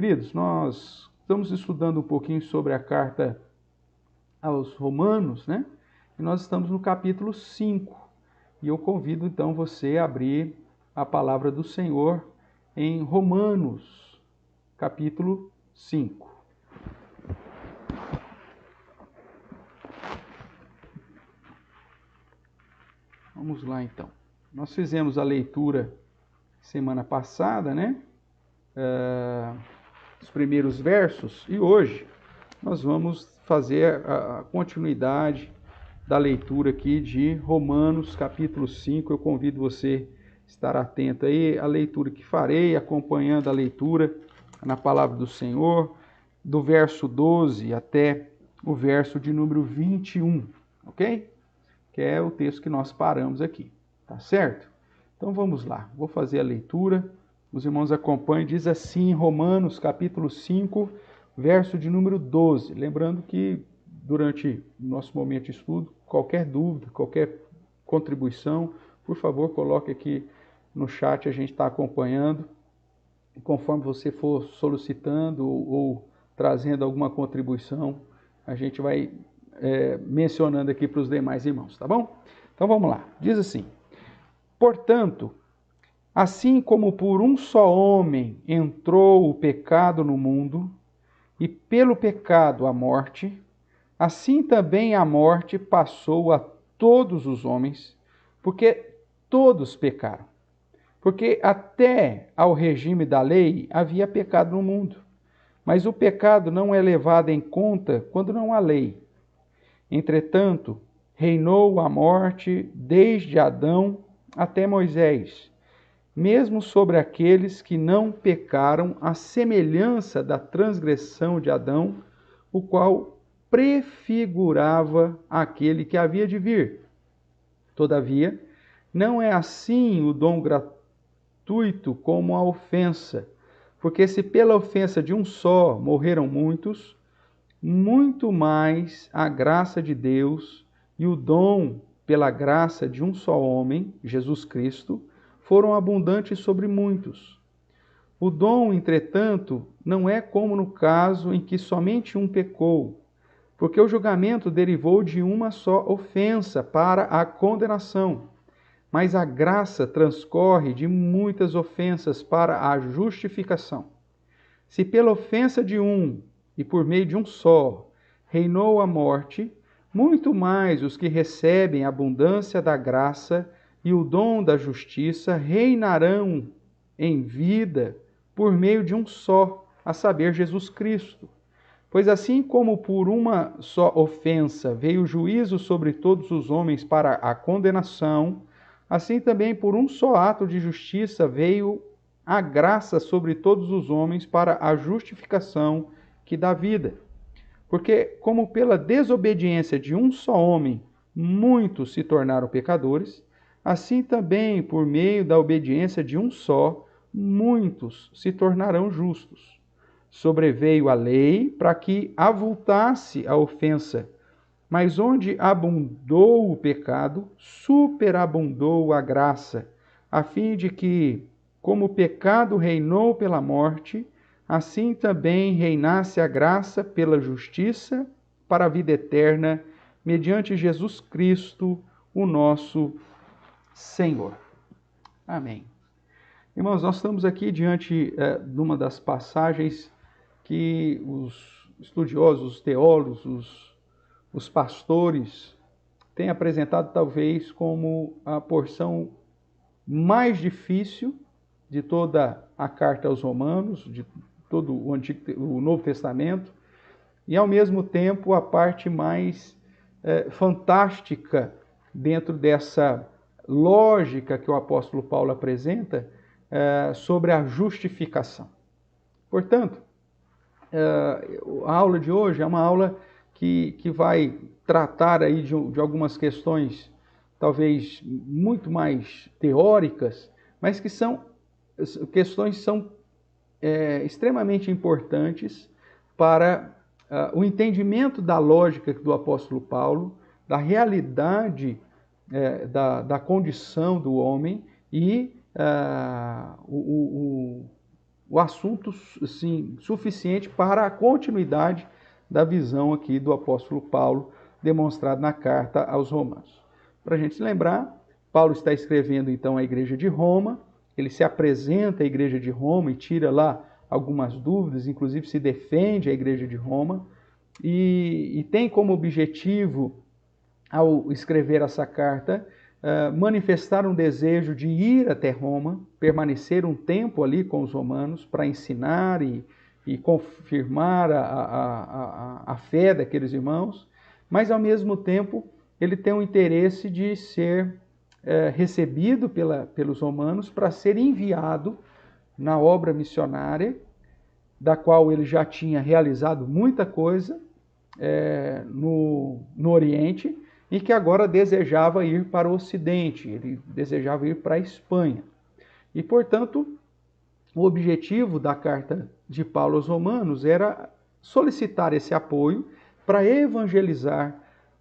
Queridos, nós estamos estudando um pouquinho sobre a carta aos Romanos, né? E nós estamos no capítulo 5. E eu convido então você a abrir a palavra do Senhor em Romanos, capítulo 5. Vamos lá então. Nós fizemos a leitura semana passada, né? Os primeiros versos, e hoje nós vamos fazer a continuidade da leitura aqui de Romanos, capítulo 5. Eu convido você a estar atento aí à leitura que farei, acompanhando a leitura na palavra do Senhor, do verso 12 até o verso de número 21, ok? Que é o texto que nós paramos aqui, tá certo? Então vamos lá, vou fazer a leitura, os irmãos acompanhem, diz assim, Romanos capítulo 5, verso de número 12. Lembrando que durante o nosso momento de estudo, qualquer dúvida, qualquer contribuição, por favor, coloque aqui no chat, a gente está acompanhando. E conforme você for solicitando ou trazendo alguma contribuição, a gente vai mencionando aqui para os demais irmãos, tá bom? Então vamos lá, diz assim, portanto, assim como por um só homem entrou o pecado no mundo, e pelo pecado a morte, assim também a morte passou a todos os homens, porque todos pecaram. Porque até ao regime da lei havia pecado no mundo, mas o pecado não é levado em conta quando não há lei. Entretanto, reinou a morte desde Adão até Moisés, mesmo sobre aqueles que não pecaram, à semelhança da transgressão de Adão, o qual prefigurava aquele que havia de vir. Todavia, não é assim o dom gratuito como a ofensa, porque se pela ofensa de um só morreram muitos, muito mais a graça de Deus e o dom pela graça de um só homem, Jesus Cristo, foram abundantes sobre muitos. O dom, entretanto, não é como no caso em que somente um pecou, porque o julgamento derivou de uma só ofensa para a condenação, mas a graça transcorre de muitas ofensas para a justificação. Se pela ofensa de um e por meio de um só reinou a morte, muito mais os que recebem a abundância da graça e o dom da justiça reinarão em vida por meio de um só, a saber, Jesus Cristo. Pois assim como por uma só ofensa veio o juízo sobre todos os homens para a condenação, assim também por um só ato de justiça veio a graça sobre todos os homens para a justificação que dá vida. Porque como pela desobediência de um só homem muitos se tornaram pecadores, assim também por meio da obediência de um só, muitos se tornarão justos. Sobreveio a lei para que avultasse a ofensa, mas onde abundou o pecado, superabundou a graça, a fim de que, como o pecado reinou pela morte, assim também reinasse a graça pela justiça para a vida eterna, mediante Jesus Cristo, o nosso Senhor. Amém. Irmãos, nós estamos aqui diante de uma das passagens que os estudiosos, os teólogos, os pastores têm apresentado talvez como a porção mais difícil de toda a carta aos Romanos, de todo o Novo Testamento, e ao mesmo tempo a parte mais fantástica dentro dessa lógica que o apóstolo Paulo apresenta sobre a justificação. Portanto, a aula de hoje é uma aula que vai tratar aí de algumas questões talvez muito mais teóricas, mas que são extremamente importantes para o entendimento da lógica do apóstolo Paulo, da realidade da condição do homem e o assunto assim, suficiente para a continuidade da visão aqui do apóstolo Paulo, demonstrado na carta aos Romanos. Para a gente se lembrar, Paulo está escrevendo então à igreja de Roma, ele se apresenta à igreja de Roma e tira lá algumas dúvidas, inclusive se defende a igreja de Roma, e tem como objetivo, ao escrever essa carta, manifestar um desejo de ir até Roma, permanecer um tempo ali com os romanos para ensinar e confirmar a fé daqueles irmãos, mas ao mesmo tempo ele tem o interesse de ser recebido pelos romanos para ser enviado na obra missionária, da qual ele já tinha realizado muita coisa no Oriente, e que agora desejava ir para o Ocidente, ele desejava ir para a Espanha. E, portanto, o objetivo da carta de Paulo aos Romanos era solicitar esse apoio para evangelizar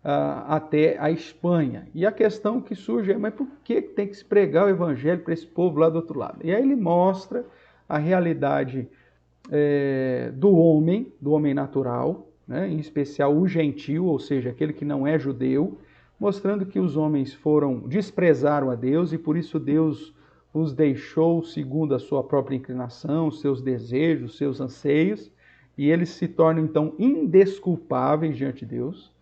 até a Espanha. E a questão que surge é, mas por que tem que se pregar o evangelho para esse povo lá do outro lado? E aí ele mostra a realidade do homem natural, né, em especial o gentio, ou seja, aquele que não é judeu, mostrando que os homens desprezaram a Deus e por isso Deus os deixou segundo a sua própria inclinação, seus desejos, seus anseios, e eles se tornam então indesculpáveis diante de Deus,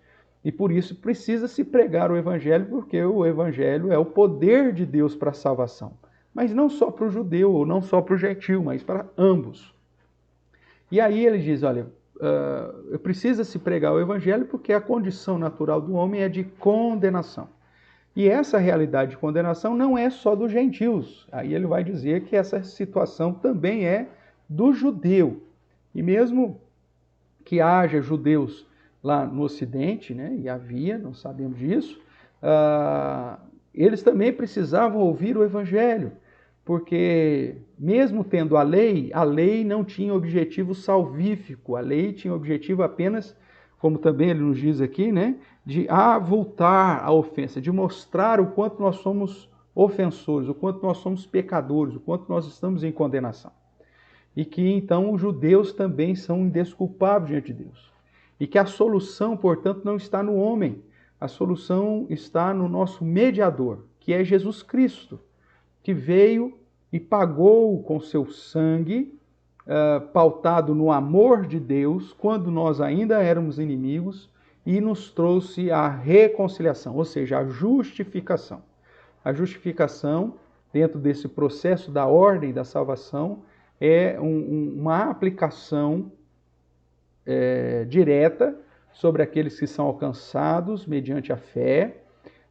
e por isso precisa se pregar o evangelho, porque o evangelho é o poder de Deus para a salvação, mas não só para o judeu, ou não só para o gentio, mas para ambos. E aí ele diz, olha, precisa se pregar o evangelho porque a condição natural do homem é de condenação. E essa realidade de condenação não é só dos gentios. Aí ele vai dizer que essa situação também é do judeu. E mesmo que haja judeus lá no Ocidente, né, e havia, não sabemos disso, eles também precisavam ouvir o evangelho. Porque mesmo tendo a lei não tinha objetivo salvífico, a lei tinha objetivo apenas, como também ele nos diz aqui, né, de avultar a ofensa, de mostrar o quanto nós somos ofensores, o quanto nós somos pecadores, o quanto nós estamos em condenação. E que então os judeus também são indesculpáveis diante de Deus. E que a solução, portanto, não está no homem, a solução está no nosso mediador, que é Jesus Cristo, que veio e pagou com seu sangue, pautado no amor de Deus, quando nós ainda éramos inimigos, e nos trouxe a reconciliação, ou seja, a justificação. A justificação, dentro desse processo da ordem da salvação, é uma aplicação direta sobre aqueles que são alcançados mediante a fé,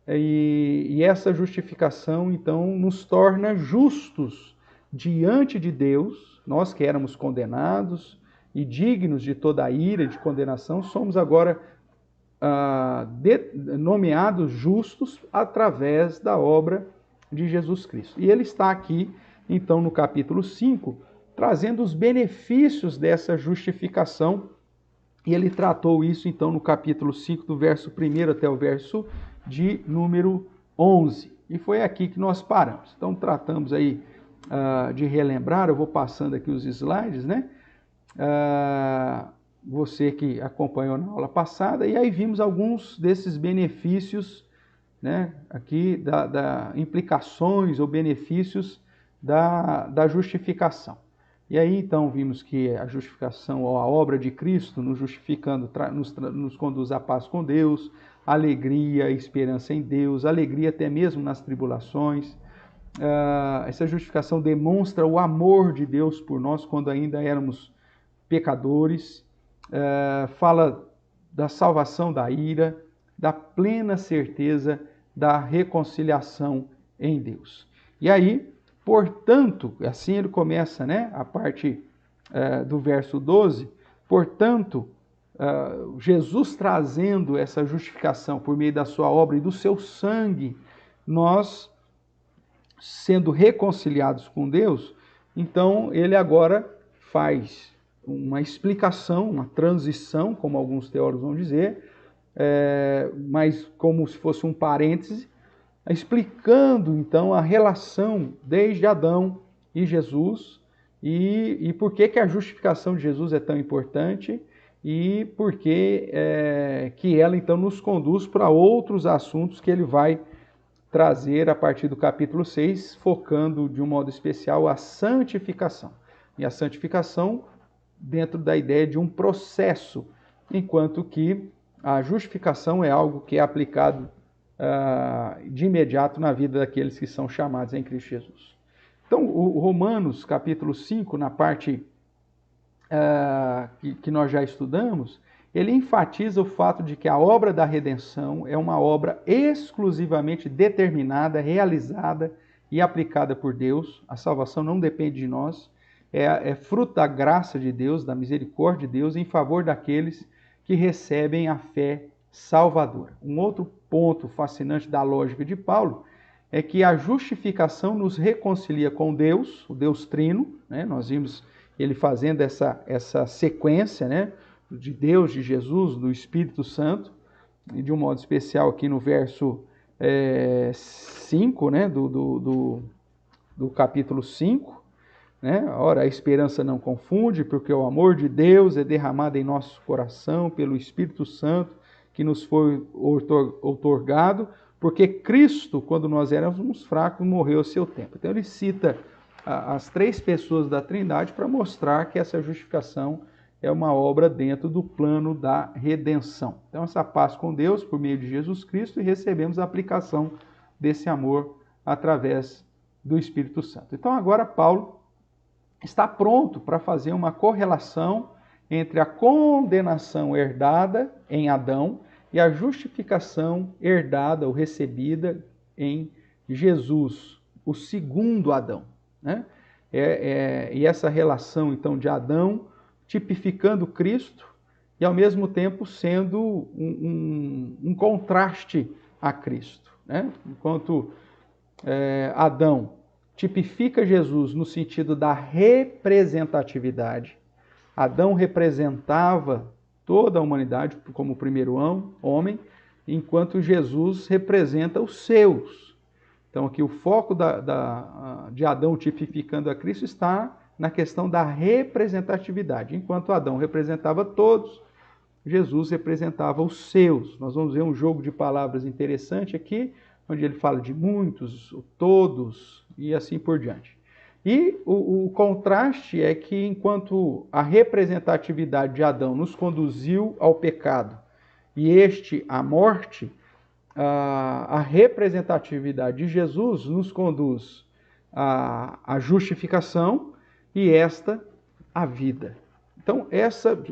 e essa justificação, então, nos torna justos diante de Deus. Nós que éramos condenados e dignos de toda a ira de condenação, somos agora nomeados justos através da obra de Jesus Cristo. E ele está aqui, então, no capítulo 5, trazendo os benefícios dessa justificação. E ele tratou isso, então, no capítulo 5, do verso 1 até o verso de número 11. E foi aqui que nós paramos. Então, tratamos aí de relembrar, eu vou passando aqui os slides, né? Você que acompanhou na aula passada, e aí vimos alguns desses benefícios, né? Aqui, da implicações ou benefícios da justificação. E aí, então, vimos que a justificação, ou a obra de Cristo, nos justificando, nos conduz à paz com Deus, alegria, esperança em Deus, alegria até mesmo nas tribulações. Essa justificação demonstra o amor de Deus por nós quando ainda éramos pecadores. Fala da salvação da ira, da plena certeza da reconciliação em Deus. E aí, portanto, assim ele começa, né, a parte do verso 12, portanto, Jesus trazendo essa justificação por meio da sua obra e do seu sangue, nós sendo reconciliados com Deus, então ele agora faz uma explicação, uma transição, como alguns teólogos vão dizer, mas como se fosse um parêntese, explicando então a relação desde Adão e Jesus, e por que a justificação de Jesus é tão importante e por que ela então nos conduz para outros assuntos que ele vai trazer a partir do capítulo 6, focando de um modo especial a santificação. E a santificação dentro da ideia de um processo, enquanto que a justificação é algo que é aplicado de imediato na vida daqueles que são chamados em Cristo Jesus. Então, o Romanos, capítulo 5, na parte que nós já estudamos, ele enfatiza o fato de que a obra da redenção é uma obra exclusivamente determinada, realizada e aplicada por Deus. A salvação não depende de nós, é fruto da graça de Deus, da misericórdia de Deus, em favor daqueles que recebem a fé salvadora. Um outro ponto fascinante da lógica de Paulo é que a justificação nos reconcilia com Deus, o Deus Trino, né? Nós vimos ele fazendo essa sequência, né? De Deus, de Jesus, do Espírito Santo, e de um modo especial aqui no verso 5, né? do capítulo 5, né? Ora, a esperança não confunde, porque o amor de Deus é derramado em nosso coração pelo Espírito Santo, que nos foi outorgado, porque Cristo, quando nós éramos fracos, morreu a seu tempo. Então ele cita as três pessoas da Trindade para mostrar que essa justificação é uma obra dentro do plano da redenção. Então essa paz com Deus por meio de Jesus Cristo, e recebemos a aplicação desse amor através do Espírito Santo. Então agora Paulo está pronto para fazer uma correlação entre a condenação herdada em Adão e a justificação herdada ou recebida em Jesus, o segundo Adão, né? E essa relação, então, de Adão tipificando Cristo e, ao mesmo tempo, sendo um contraste a Cristo, né? Enquanto Adão tipifica Jesus no sentido da representatividade, Adão representava toda a humanidade como o primeiro homem, enquanto Jesus representa os seus. Então aqui o foco de Adão tipificando a Cristo está na questão da representatividade. Enquanto Adão representava todos, Jesus representava os seus. Nós vamos ver um jogo de palavras interessante aqui, onde ele fala de muitos, todos e assim por diante. E o contraste é que, enquanto a representatividade de Adão nos conduziu ao pecado e este à morte, a representatividade de Jesus nos conduz à justificação e esta à vida. Então,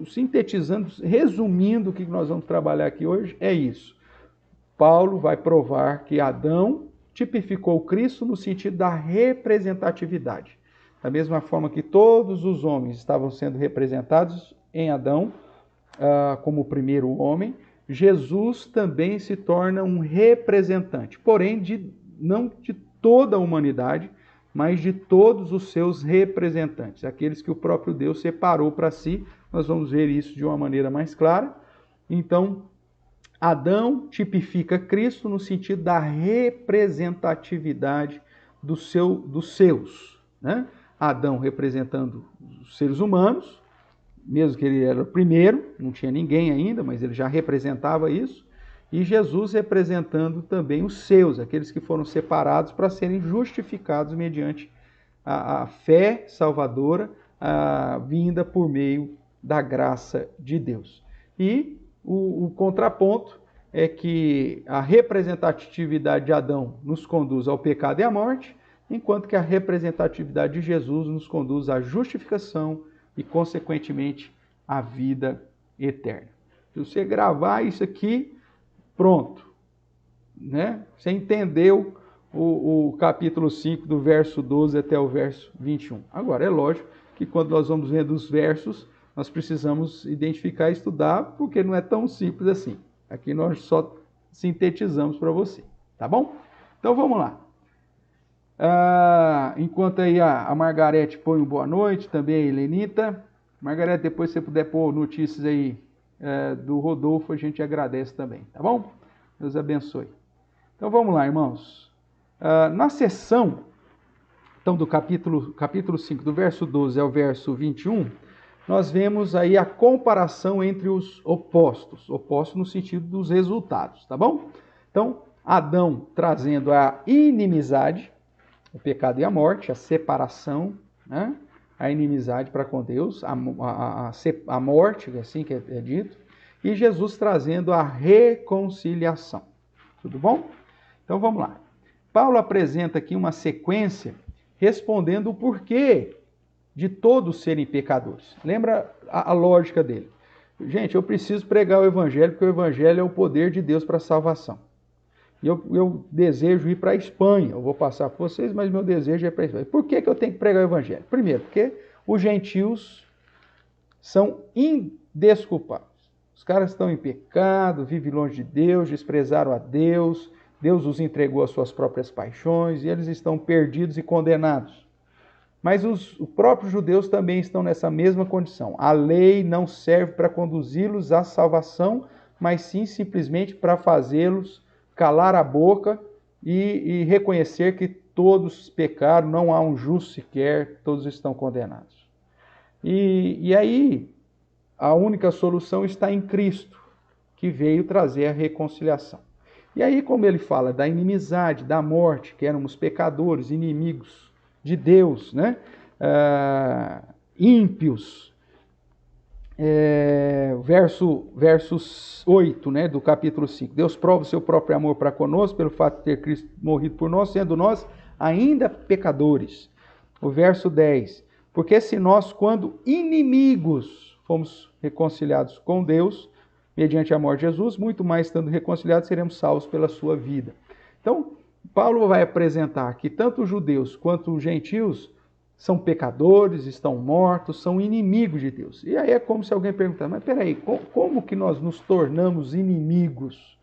sintetizando, resumindo o que nós vamos trabalhar aqui hoje, é isso. Paulo vai provar que Adão tipificou Cristo no sentido da representatividade. Da mesma forma que todos os homens estavam sendo representados em Adão, como o primeiro homem, Jesus também se torna um representante, porém não de toda a humanidade, mas de todos os seus representantes, aqueles que o próprio Deus separou para si. Nós vamos ver isso de uma maneira mais clara. Então, Adão tipifica Cristo no sentido da representatividade dos seus, né? Adão representando os seres humanos, mesmo que ele era o primeiro, não tinha ninguém ainda, mas ele já representava isso, e Jesus representando também os seus, aqueles que foram separados para serem justificados mediante a fé salvadora vinda por meio da graça de Deus. E o contraponto é que a representatividade de Adão nos conduz ao pecado e à morte, enquanto que a representatividade de Jesus nos conduz à justificação e, consequentemente, à vida eterna. Se você gravar isso aqui, pronto, né? Você entendeu o capítulo 5, do verso 12 até o verso 21. Agora, é lógico que quando nós vamos vendo os versos, nós precisamos identificar e estudar, porque não é tão simples assim. Aqui nós só sintetizamos para você, tá bom? Então vamos lá. Enquanto aí a Margarete põe um boa noite, também a Helenita. Margarete, depois se você puder pôr notícias aí do Rodolfo, a gente agradece também, tá bom? Deus abençoe. Então vamos lá, irmãos. Na sessão Então, do capítulo 5, do verso 12 ao verso 21, nós vemos aí a comparação entre os opostos no sentido dos resultados, tá bom? Então, Adão trazendo a inimizade, o pecado e a morte, a separação, né? A inimizade para com Deus, a morte, assim que é dito, e Jesus trazendo a reconciliação. Tudo bom? Então vamos lá. Paulo apresenta aqui uma sequência respondendo o porquê de todos serem pecadores. Lembra a lógica dele? Gente, eu preciso pregar o evangelho, porque o evangelho é o poder de Deus para a salvação. E eu desejo ir para a Espanha. Eu vou passar por vocês, mas meu desejo é para a Espanha. Por que eu tenho que pregar o evangelho? Primeiro, porque os gentios são indesculpáveis. Os caras estão em pecado, vivem longe de Deus, desprezaram a Deus, Deus os entregou às suas próprias paixões e eles estão perdidos e condenados. Mas os próprios judeus também estão nessa mesma condição. A lei não serve para conduzi-los à salvação, mas sim simplesmente para fazê-los calar a boca e reconhecer que todos pecaram, não há um justo sequer, todos estão condenados. E aí, a única solução está em Cristo, que veio trazer a reconciliação. E aí, como ele fala da inimizade, da morte, que éramos pecadores, inimigos de Deus, né? Ímpios, versos 8, né, do capítulo 5. Deus prova o seu próprio amor para conosco, pelo fato de ter Cristo morrido por nós, sendo nós ainda pecadores. O verso 10. Porque se nós, quando inimigos, fomos reconciliados com Deus, mediante a morte de Jesus, muito mais estando reconciliados, seremos salvos pela sua vida. Então, Paulo vai apresentar que tanto os judeus quanto os gentios são pecadores, estão mortos, são inimigos de Deus. E aí é como se alguém perguntasse, mas peraí, como que nós nos tornamos inimigos?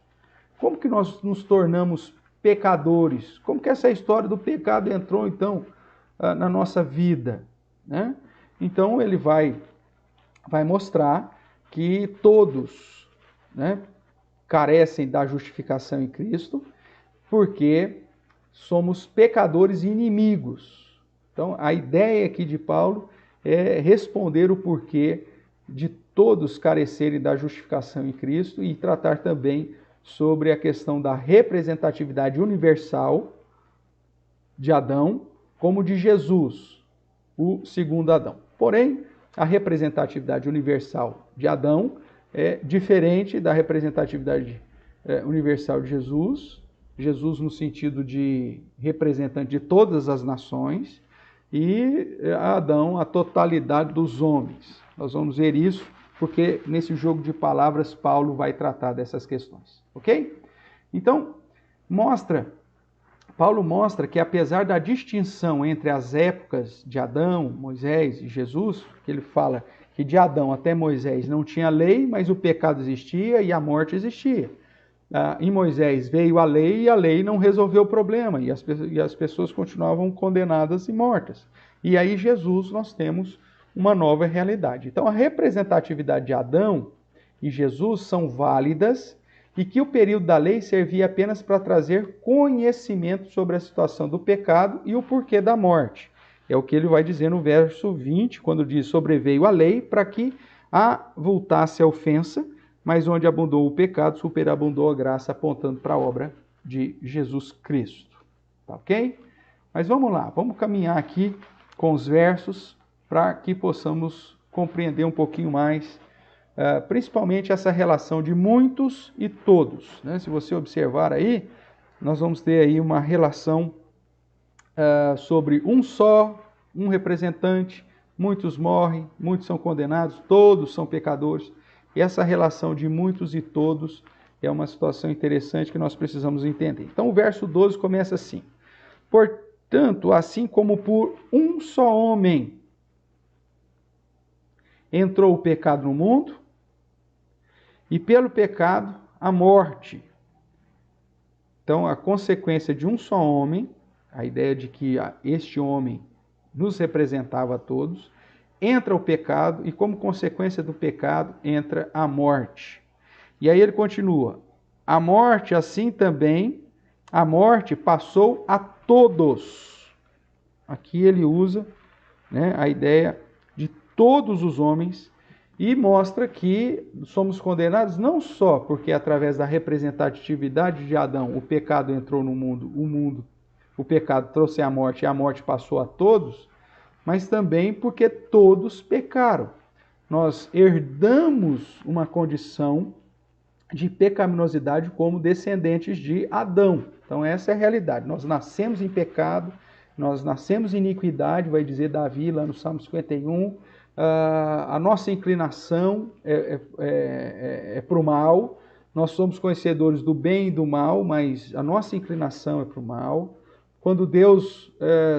Como que nós nos tornamos pecadores? Como que essa história do pecado entrou, então, na nossa vida? Né? Então, ele vai mostrar que todos, né, carecem da justificação em Cristo, porque somos pecadores e inimigos. Então, a ideia aqui de Paulo é responder o porquê de todos carecerem da justificação em Cristo e tratar também sobre a questão da representatividade universal de Adão, como de Jesus, o segundo Adão. Porém, a representatividade universal de Adão é diferente da representatividade universal de Jesus. Jesus no sentido de representante de todas as nações, e Adão, a totalidade dos homens. Nós vamos ver isso, porque nesse jogo de palavras, Paulo vai tratar dessas questões, ok? Então, Paulo mostra que apesar da distinção entre as épocas de Adão, Moisés e Jesus, que ele fala que de Adão até Moisés não tinha lei, mas o pecado existia e a morte existia. Em Moisés veio a lei e a lei não resolveu o problema, e as pessoas continuavam condenadas e mortas. E aí Jesus nós temos uma nova realidade. Então a representatividade de Adão e Jesus são válidas e que o período da lei servia apenas para trazer conhecimento sobre a situação do pecado e o porquê da morte. É o que ele vai dizer no verso 20, quando diz: sobreveio a lei para que avultasse a ofensa, mas onde abundou o pecado, superabundou a graça, apontando para a obra de Jesus Cristo. Tá ok? Mas vamos lá, vamos caminhar aqui com os versos para que possamos compreender um pouquinho mais, principalmente essa relação de muitos e todos. Né? Se você observar aí, nós vamos ter aí uma relação sobre um só, um representante, muitos morrem, muitos são condenados, todos são pecadores. E essa relação de muitos e todos é uma situação interessante que nós precisamos entender. Então o verso 12 começa assim: portanto, assim como por um só homem entrou o pecado no mundo, e pelo pecado a morte. Então a consequência de um só homem, a ideia de que este homem nos representava a todos, entra o pecado e, como consequência do pecado, entra a morte. E aí ele continua: a morte, assim também, a morte passou a todos. Aqui ele usa, né, a ideia de todos os homens e mostra que somos condenados não só porque através da representatividade de Adão o pecado entrou no mundo, o pecado trouxe a morte e a morte passou a todos, mas também porque todos pecaram. Nós herdamos uma condição de pecaminosidade como descendentes de Adão. Então essa é a realidade. Nós nascemos em pecado, nós nascemos em iniquidade, vai dizer Davi lá no Salmo 51. A nossa inclinação é para o mal. Nós somos conhecedores do bem e do mal, mas a nossa inclinação é para o mal. Quando Deus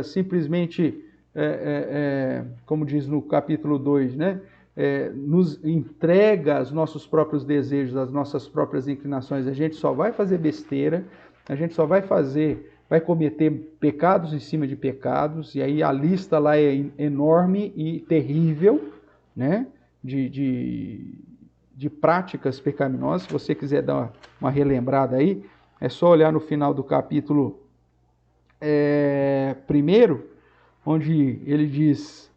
simplesmente, como diz no capítulo 2, né, nos entrega os nossos próprios desejos, as nossas próprias inclinações, a gente só vai fazer besteira, a gente só vai cometer pecados em cima de pecados, e aí a lista lá é enorme e terrível, né, de práticas pecaminosas. Se você quiser dar uma relembrada aí, é só olhar no final do capítulo 1, onde ele diz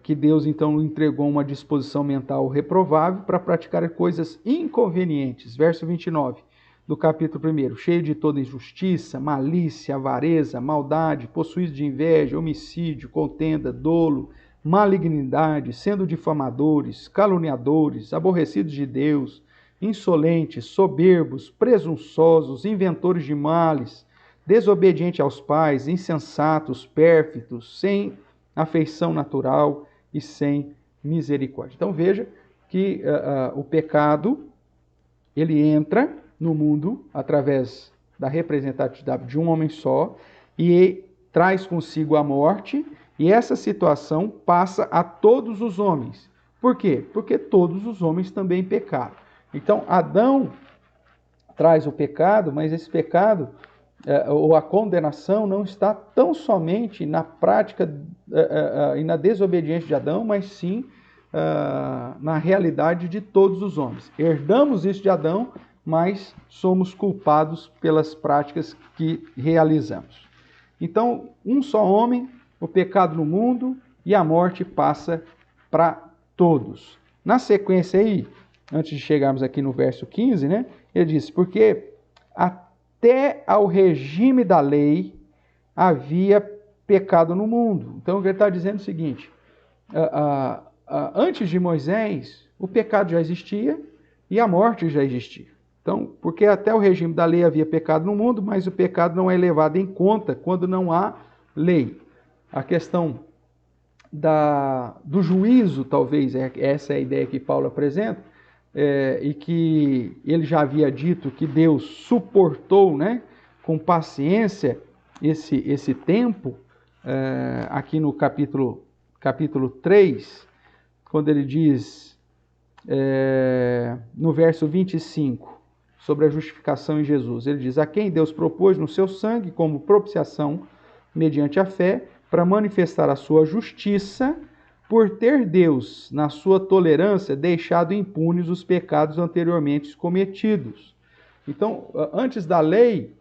que Deus então entregou uma disposição mental reprovável para praticar coisas inconvenientes. Verso 29 do capítulo 1, cheio de toda injustiça, malícia, avareza, maldade, possuído de inveja, homicídio, contenda, dolo, malignidade, sendo difamadores, caluniadores, aborrecidos de Deus, insolentes, soberbos, presunçosos, inventores de males, desobedientes aos pais, insensatos, pérfidos, sem afeição natural e sem misericórdia. Então veja que o pecado, ele entra no mundo através da representatividade de um homem só e traz consigo a morte, e essa situação passa a todos os homens. Por quê? Porque todos os homens também pecaram. Então Adão traz o pecado, mas esse pecado ou a condenação não está tão somente na prática e na desobediência de Adão, mas sim na realidade de todos os homens. Herdamos isso de Adão, mas somos culpados pelas práticas que realizamos. Então, um só homem, o pecado no mundo, e a morte passa para todos. Na sequência aí, antes de chegarmos aqui no verso 15, né, ele diz, porque até ao regime da lei havia pecado no mundo. Então ele está dizendo o seguinte, antes de Moisés, o pecado já existia e a morte já existia. Então, porque até o regime da lei havia pecado no mundo, mas o pecado não é levado em conta quando não há lei. A questão do juízo, talvez, essa é a ideia que Paulo apresenta, e que ele já havia dito que Deus suportou, né, com paciência esse tempo, aqui no capítulo 3, quando ele diz, no verso 25, sobre a justificação em Jesus, ele diz, a quem Deus propôs no seu sangue como propiciação, mediante a fé, para manifestar a sua justiça, por ter Deus, na sua tolerância, deixado impunes os pecados anteriormente cometidos. Então, antes da lei,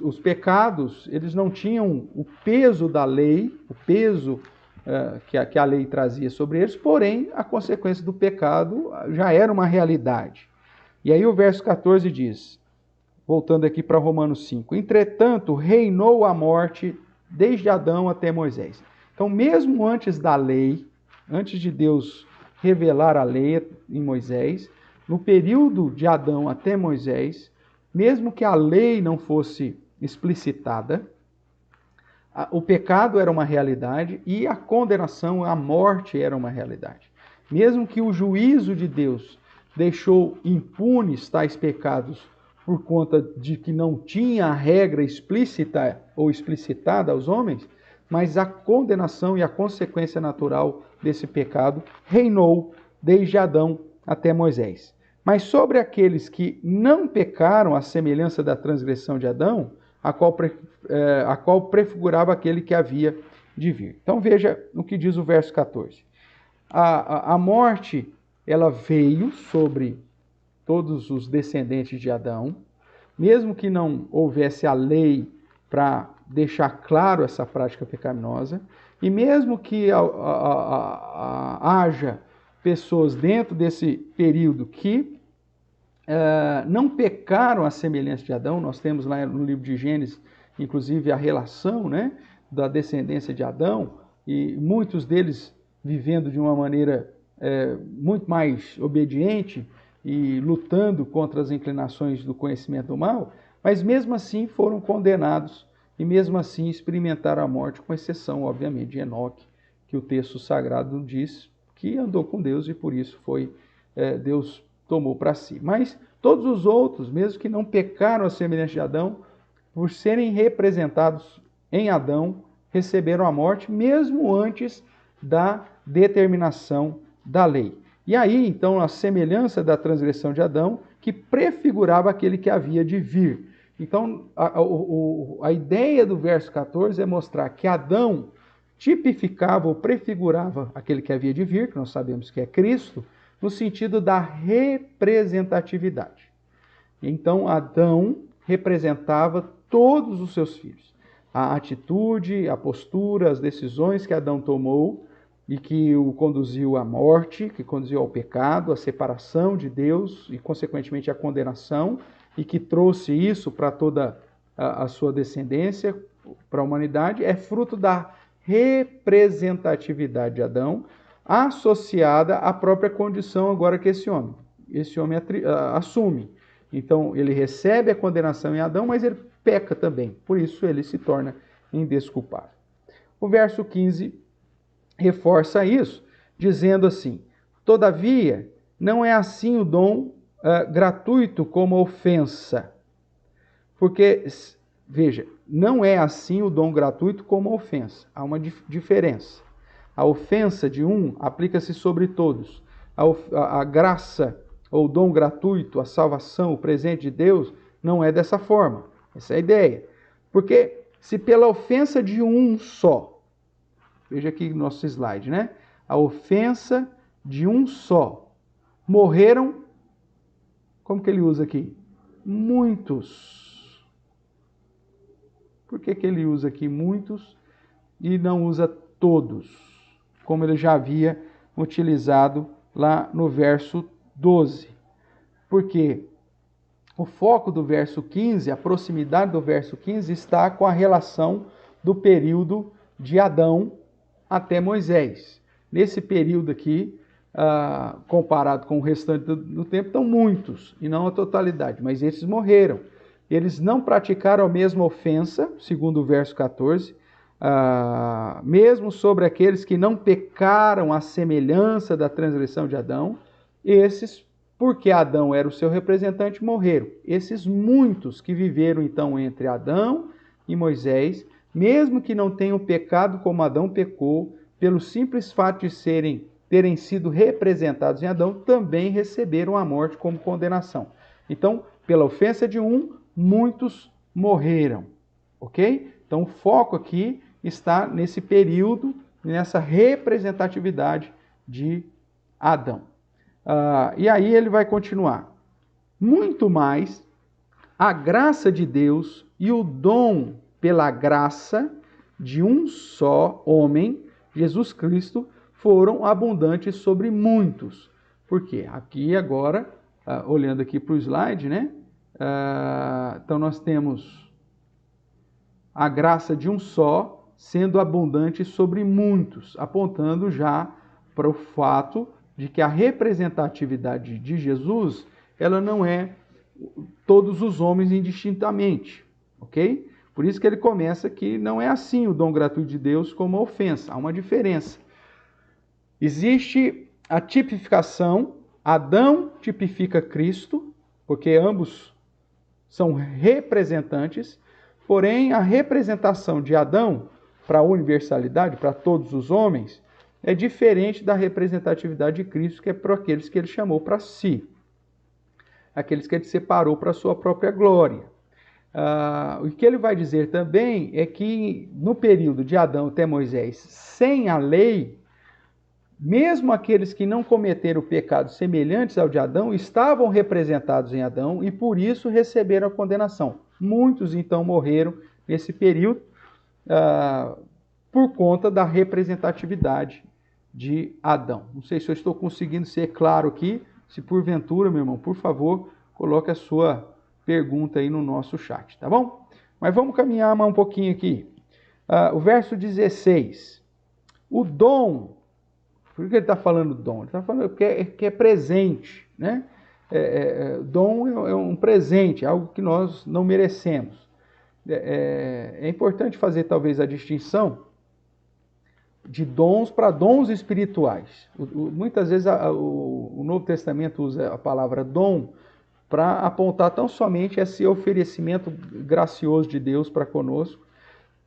os pecados, eles não tinham o peso da lei, o peso que a lei trazia sobre eles, porém, a consequência do pecado já era uma realidade. E aí o verso 14 diz, voltando aqui para Romanos 5, entretanto, reinou a morte desde Adão até Moisés. Então, mesmo antes da lei, antes de Deus revelar a lei em Moisés, no período de Adão até Moisés, mesmo que a lei não fosse explicitada, o pecado era uma realidade e a condenação, a morte era uma realidade. Mesmo que o juízo de Deus deixou impunes tais pecados por conta de que não tinha a regra explícita ou explicitada aos homens, mas a condenação e a consequência natural desse pecado reinou desde Adão até Moisés. Mas sobre aqueles que não pecaram à semelhança da transgressão de Adão, a qual prefigurava aquele que havia de vir. Então veja o que diz o verso 14. A morte, ela veio sobre todos os descendentes de Adão, mesmo que não houvesse a lei para deixar claro essa prática pecaminosa, e mesmo que haja pessoas dentro desse período que não pecaram à semelhança de Adão, nós temos lá no livro de Gênesis, inclusive a relação, né, da descendência de Adão, e muitos deles vivendo de uma maneira muito mais obediente e lutando contra as inclinações do conhecimento do mal, mas mesmo assim foram condenados e mesmo assim experimentaram a morte, com exceção, obviamente, de Enoque, que o texto sagrado diz que andou com Deus e por isso Deus tomou para si. Mas todos os outros, mesmo que não pecaram à semelhança de Adão, por serem representados em Adão, receberam a morte mesmo antes da determinação da lei. E aí, então, a semelhança da transgressão de Adão, que prefigurava aquele que havia de vir. Então, a ideia do verso 14 é mostrar que Adão tipificava ou prefigurava aquele que havia de vir, que nós sabemos que é Cristo, no sentido da representatividade. Então, Adão representava todos os seus filhos. A atitude, a postura, as decisões que Adão tomou e que o conduziu à morte, que conduziu ao pecado, à separação de Deus e, consequentemente, à condenação, e que trouxe isso para toda a sua descendência, para a humanidade, é fruto da representatividade de Adão, associada à própria condição agora que esse homem assume. Então, ele recebe a condenação em Adão, mas ele peca também. Por isso, ele se torna indesculpável. O verso 15 reforça isso, dizendo assim: todavia, não é assim o dom gratuito como a ofensa. Porque, veja, não é assim o dom gratuito como a ofensa. Há uma diferença. A ofensa de um aplica-se sobre todos. A graça ou dom gratuito, a salvação, o presente de Deus, não é dessa forma. Essa é a ideia. Porque se pela ofensa de um só, veja aqui no nosso slide, né? A ofensa de um só, morreram, como que ele usa aqui? Muitos. Por que ele usa aqui muitos e não usa todos? Como ele já havia utilizado lá no verso 12. Porque o foco do verso 15, a proximidade do verso 15, está com a relação do período de Adão até Moisés. Nesse período aqui, comparado com o restante do tempo, estão muitos, e não a totalidade, mas esses morreram. Eles não praticaram a mesma ofensa, segundo o verso 14, mesmo sobre aqueles que não pecaram à semelhança da transgressão de Adão, esses, porque Adão era o seu representante, morreram. Esses muitos que viveram então entre Adão e Moisés, mesmo que não tenham pecado como Adão pecou, pelo simples fato de terem sido representados em Adão, também receberam a morte como condenação. Então, pela ofensa de um, muitos morreram. Ok? Então, o foco aqui está nesse período, nessa representatividade de Adão. E aí ele vai continuar. Muito mais, a graça de Deus e o dom pela graça de um só homem, Jesus Cristo, foram abundantes sobre muitos. Por quê? Aqui agora, olhando aqui para o slide, né? Então nós temos a graça de um só sendo abundante sobre muitos, apontando já para o fato de que a representatividade de Jesus, ela não é todos os homens indistintamente, ok? Por isso que ele começa que não é assim o dom gratuito de Deus como a ofensa, há uma diferença. Existe a tipificação, Adão tipifica Cristo, porque ambos são representantes, porém a representação de Adão para a universalidade, para todos os homens, é diferente da representatividade de Cristo, que é para aqueles que ele chamou para si, aqueles que ele separou para a sua própria glória. O que ele vai dizer também é que no período de Adão até Moisés, sem a lei, mesmo aqueles que não cometeram pecados semelhantes ao de Adão, estavam representados em Adão e por isso receberam a condenação. Muitos então morreram nesse período, por conta da representatividade de Adão. Não sei se eu estou conseguindo ser claro aqui. Se porventura, meu irmão, por favor, coloque a sua pergunta aí no nosso chat, tá bom? Mas vamos caminhar mais um pouquinho aqui. O verso 16. O dom, por que ele está falando dom? Ele está falando que é presente, né? Dom é um presente, algo que nós não merecemos. É importante fazer talvez a distinção de dons para dons espirituais. Muitas vezes o Novo Testamento usa a palavra dom para apontar tão somente esse oferecimento gracioso de Deus para conosco,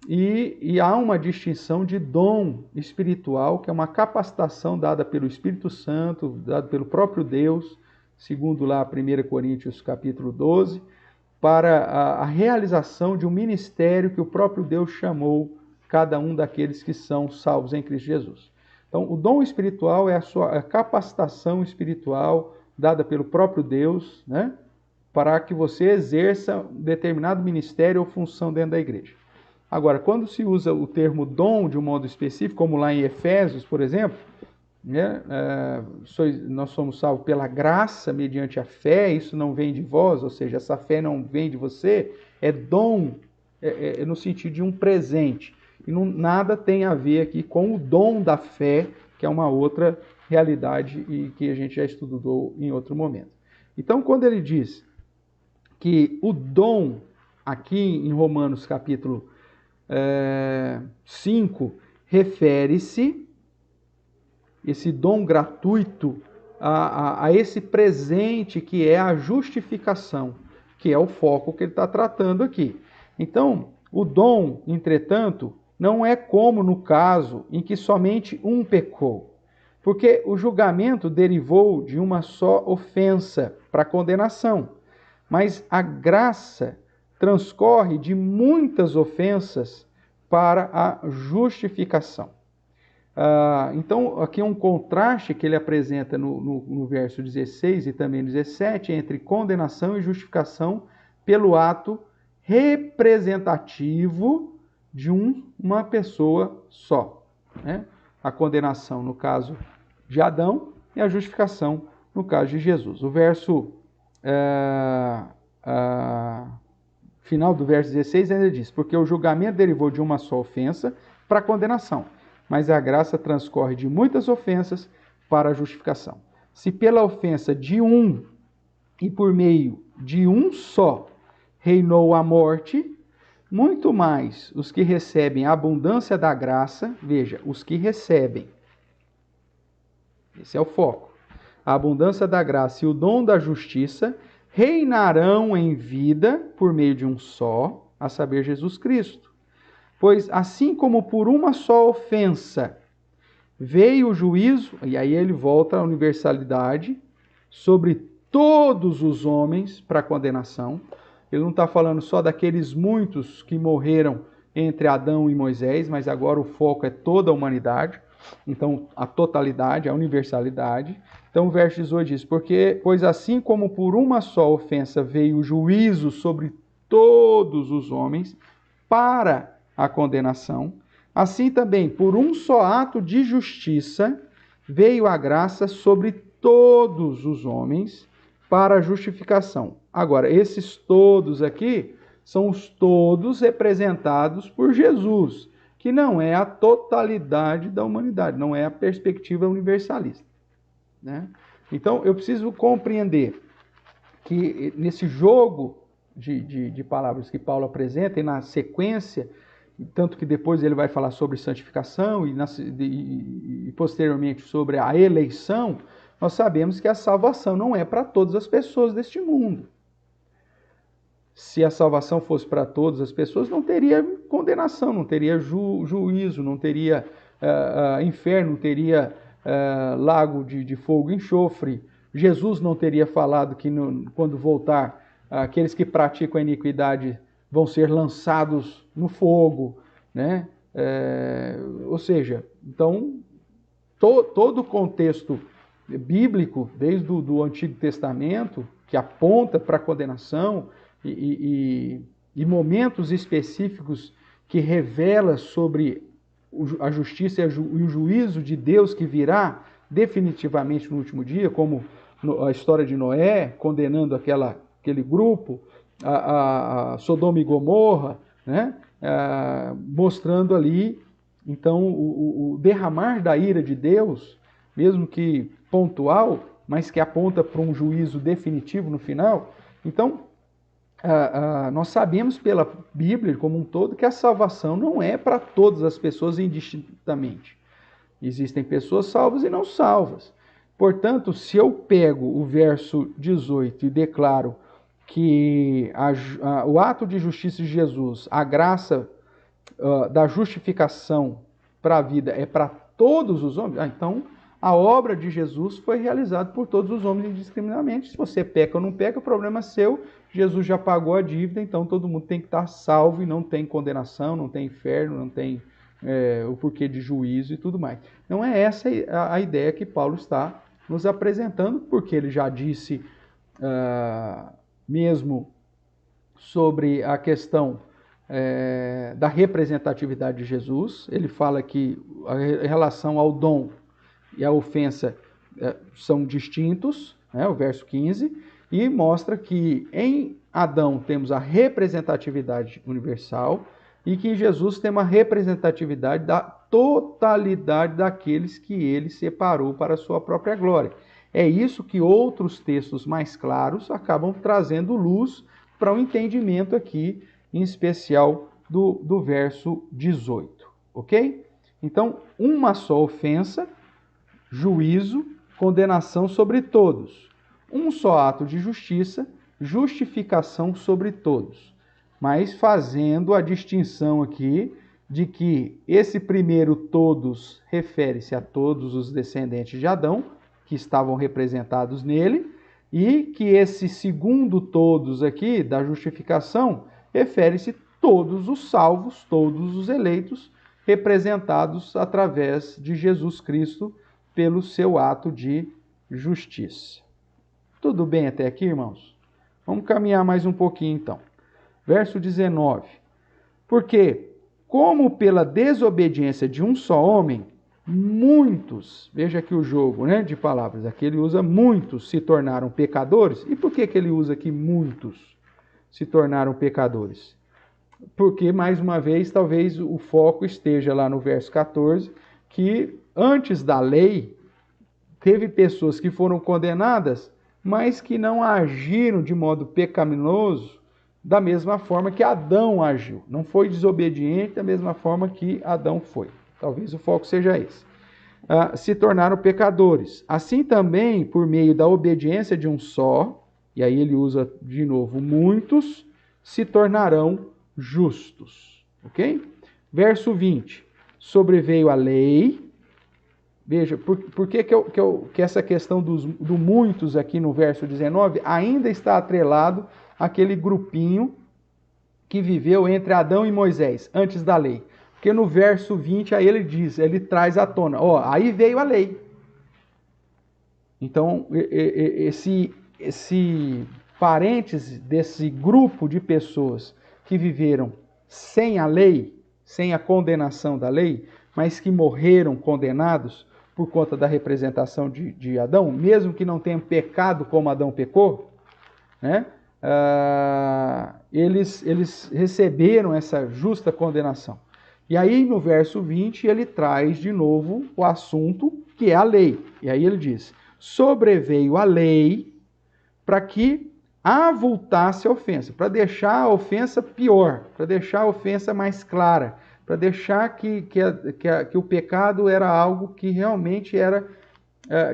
e há uma distinção de dom espiritual, que é uma capacitação dada pelo Espírito Santo, dada pelo próprio Deus, segundo lá 1 Coríntios capítulo 12, para a realização de um ministério que o próprio Deus chamou cada um daqueles que são salvos em Cristo Jesus. Então, o dom espiritual é a sua capacitação espiritual dada pelo próprio Deus, né, para que você exerça um determinado ministério ou função dentro da igreja. Agora, quando se usa o termo dom de um modo específico, como lá em Efésios, por exemplo, né, nós somos salvos pela graça mediante a fé, isso não vem de vós, ou seja, essa fé não vem de você, é dom, no sentido de um presente. E nada tem a ver aqui com o dom da fé, que é uma outra realidade e que a gente já estudou em outro momento. Então, quando ele diz que o dom, aqui em Romanos capítulo 5, refere-se, esse dom gratuito, a esse presente que é a justificação, que é o foco que ele está tratando aqui. Então, o dom, entretanto, não é como no caso em que somente um pecou, porque o julgamento derivou de uma só ofensa para condenação, mas a graça transcorre de muitas ofensas para a justificação. Então, aqui é um contraste que ele apresenta no verso 16 e também 17 entre condenação e justificação pelo ato representativo de uma pessoa só, né? A condenação no caso de Adão e a justificação no caso de Jesus. O verso final do verso 16 ainda diz: porque o julgamento derivou de uma só ofensa para a condenação, mas a graça transcorre de muitas ofensas para a justificação. Se pela ofensa de um e por meio de um só reinou a morte, muito mais os que recebem a abundância da graça, veja, os que recebem, esse é o foco, a abundância da graça e o dom da justiça reinarão em vida por meio de um só, a saber, Jesus Cristo. Pois assim como por uma só ofensa veio o juízo, e aí ele volta à universalidade, sobre todos os homens para condenação. Ele não está falando só daqueles muitos que morreram entre Adão e Moisés, mas agora o foco é toda a humanidade. Então, a totalidade, a universalidade. Então, o verso 18 diz: pois assim como por uma só ofensa veio o juízo sobre todos os homens para a condenação, assim também, por um só ato de justiça, veio a graça sobre todos os homens para a justificação. Agora, esses todos aqui são os todos representados por Jesus, que não é a totalidade da humanidade, não é a perspectiva universalista, né? Então, eu preciso compreender que nesse jogo de palavras que Paulo apresenta, e na sequência, tanto que depois ele vai falar sobre santificação e posteriormente sobre a eleição, nós sabemos que a salvação não é para todas as pessoas deste mundo. Se a salvação fosse para todas as pessoas, não teria condenação, não teria juízo, não teria inferno, não teria lago de fogo e enxofre. Jesus não teria falado que quando voltar, aqueles que praticam a iniquidade vão ser lançados no fogo, né? Ou seja, então, todo o contexto bíblico, desde o Antigo Testamento, que aponta para a condenação, e momentos específicos que revela sobre a justiça e o juízo de Deus que virá definitivamente no último dia, como a história de Noé, condenando aquele grupo, a Sodoma e Gomorra, né? Mostrando ali, então, o derramar da ira de Deus, mesmo que pontual, mas que aponta para um juízo definitivo no final. Então, nós sabemos pela Bíblia como um todo que a salvação não é para todas as pessoas indistintamente. Existem pessoas salvas e não salvas. Portanto, se eu pego o verso 18 e declaro que o ato de justiça de Jesus, a graça da justificação para a vida é para todos os homens, então a obra de Jesus foi realizada por todos os homens indiscriminadamente. Se você peca ou não peca, o problema é seu. Jesus já pagou a dívida, então todo mundo tem que estar salvo e não tem condenação, não tem inferno, não tem o porquê de juízo e tudo mais. Não é essa a ideia que Paulo está nos apresentando, porque ele já disse mesmo sobre a questão da representatividade de Jesus. Ele fala que em relação ao dom e a ofensa são distintos, né, o verso 15, e mostra que em Adão temos a representatividade universal e que em Jesus tem uma representatividade da totalidade daqueles que ele separou para a sua própria glória. É isso que outros textos mais claros acabam trazendo luz para o entendimento aqui, em especial do verso 18, ok? Então, uma só ofensa, juízo, condenação sobre todos. Um só ato de justiça, justificação sobre todos. Mas fazendo a distinção aqui de que esse primeiro todos refere-se a todos os descendentes de Adão, que estavam representados nele, e que esse segundo todos aqui, da justificação, refere-se a todos os salvos, todos os eleitos, representados através de Jesus Cristo, pelo seu ato de justiça. Tudo bem até aqui, irmãos? Vamos caminhar mais um pouquinho, então. Verso 19. Porque, como pela desobediência de um só homem, muitos, veja aqui o jogo, né, de palavras, aqui ele usa muitos se tornaram pecadores. E por que ele usa aqui muitos se tornaram pecadores? Porque, mais uma vez, talvez o foco esteja lá no verso 14, que antes da lei, teve pessoas que foram condenadas, mas que não agiram de modo pecaminoso da mesma forma que Adão agiu. Não foi desobediente da mesma forma que Adão foi. Talvez o foco seja esse. Se tornaram pecadores. Assim também, por meio da obediência de um só, e aí ele usa de novo muitos, se tornarão justos. Ok? Verso 20. Sobreveio a lei. Veja, por que essa questão do muitos aqui no verso 19 ainda está atrelado àquele grupinho que viveu entre Adão e Moisés, antes da lei? Porque no verso 20 aí ele traz à tona, aí veio a lei. Então, esse parêntese desse grupo de pessoas que viveram sem a lei, sem a condenação da lei, mas que morreram condenados por conta da representação de Adão, mesmo que não tenham pecado como Adão pecou, né? Eles receberam essa justa condenação. E aí no verso 20 ele traz de novo o assunto que é a lei. E aí ele diz, sobreveio a lei para que avultasse a ofensa, para deixar a ofensa pior, para deixar a ofensa mais clara, para deixar que o pecado era algo que realmente era,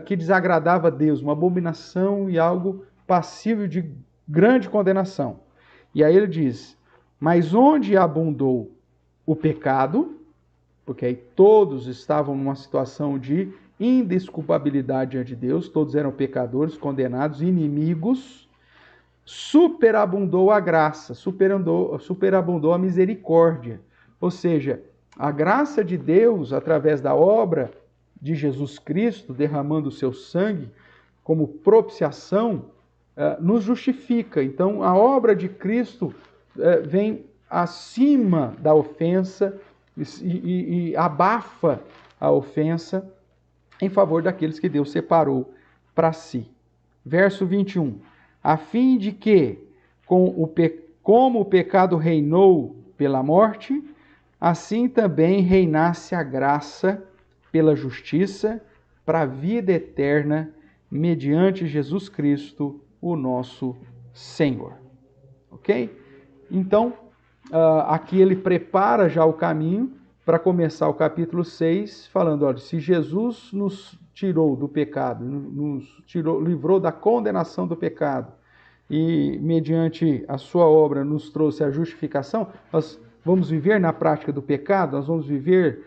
que desagradava a Deus, uma abominação e algo passível de grande condenação. E aí ele diz, mas onde abundou o pecado, porque aí todos estavam numa situação de indesculpabilidade diante de Deus, todos eram pecadores, condenados, inimigos, superabundou a graça, superabundou a misericórdia. Ou seja, a graça de Deus, através da obra de Jesus Cristo, derramando o seu sangue como propiciação, nos justifica. Então, a obra de Cristo vem acima da ofensa e abafa a ofensa em favor daqueles que Deus separou para si. Verso 21. A fim de que, como o pecado reinou pela morte, assim também reinasse a graça pela justiça para a vida eterna, mediante Jesus Cristo, o nosso Senhor. Ok? Então, aqui ele prepara já o caminho para começar o capítulo 6, falando, olha, se Jesus nos tirou do pecado, livrou da condenação do pecado, e mediante a sua obra nos trouxe a justificação, nós vamos viver na prática do pecado, nós vamos viver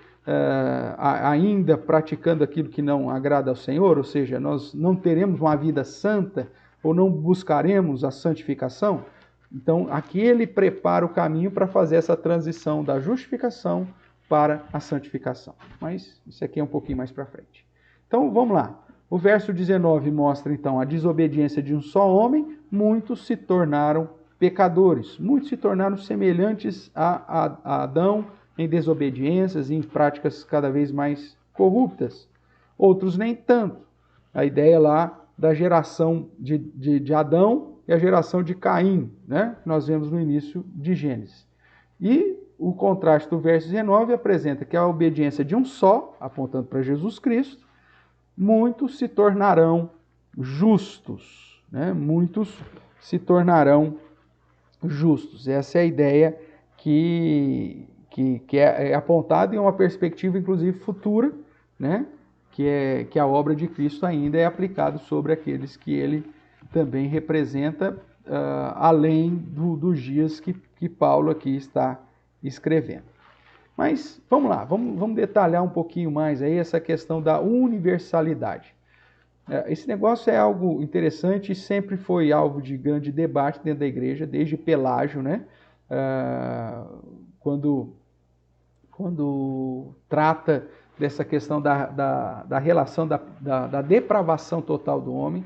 ainda praticando aquilo que não agrada ao Senhor, ou seja, nós não teremos uma vida santa, ou não buscaremos a santificação. Então, aqui ele prepara o caminho para fazer essa transição da justificação para a santificação. Mas isso aqui é um pouquinho mais para frente. Então, vamos lá. O verso 19 mostra, então, a desobediência de um só homem. Muitos se tornaram pecadores. Muitos se tornaram semelhantes a Adão em desobediências e em práticas cada vez mais corruptas. Outros nem tanto. A ideia lá da geração de Adão e a geração de Caim, né? Que nós vemos no início de Gênesis. E o contraste do verso 19 apresenta que a obediência de um só, apontando para Jesus Cristo, muitos se tornarão justos, né? Muitos se tornarão justos. Essa é a ideia que é apontada em uma perspectiva, inclusive, futura, né? Que a obra de Cristo ainda é aplicada sobre aqueles que ele também representa, além dos dias que Paulo aqui está escrevendo. Mas vamos lá, vamos detalhar um pouquinho mais aí essa questão da universalidade. Esse negócio é algo interessante e sempre foi alvo de grande debate dentro da igreja, desde Pelágio, né? Quando trata dessa questão da relação da depravação total do homem,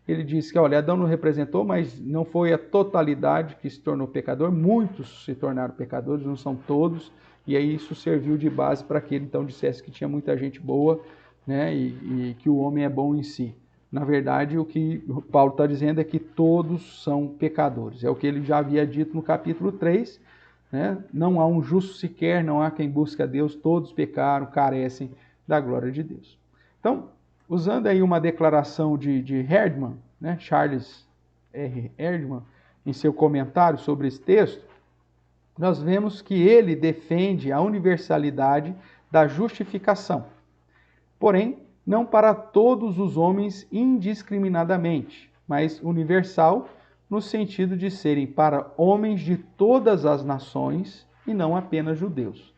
ele diz que, olha, Adão não representou, mas não foi a totalidade que se tornou pecador, muitos se tornaram pecadores, não são todos, e aí isso serviu de base para que ele então dissesse que tinha muita gente boa, né, e que o homem é bom em si. Na verdade, o que Paulo está dizendo é que todos são pecadores, é o que ele já havia dito no capítulo 3, né? Não há um justo sequer, não há quem busque a Deus, todos pecaram, carecem da glória de Deus. Então, usando aí uma declaração de Herdman, né, Charles R. Herdman, em seu comentário sobre esse texto, nós vemos que ele defende a universalidade da justificação. Porém, não para todos os homens indiscriminadamente, mas universal no sentido de serem para homens de todas as nações e não apenas judeus.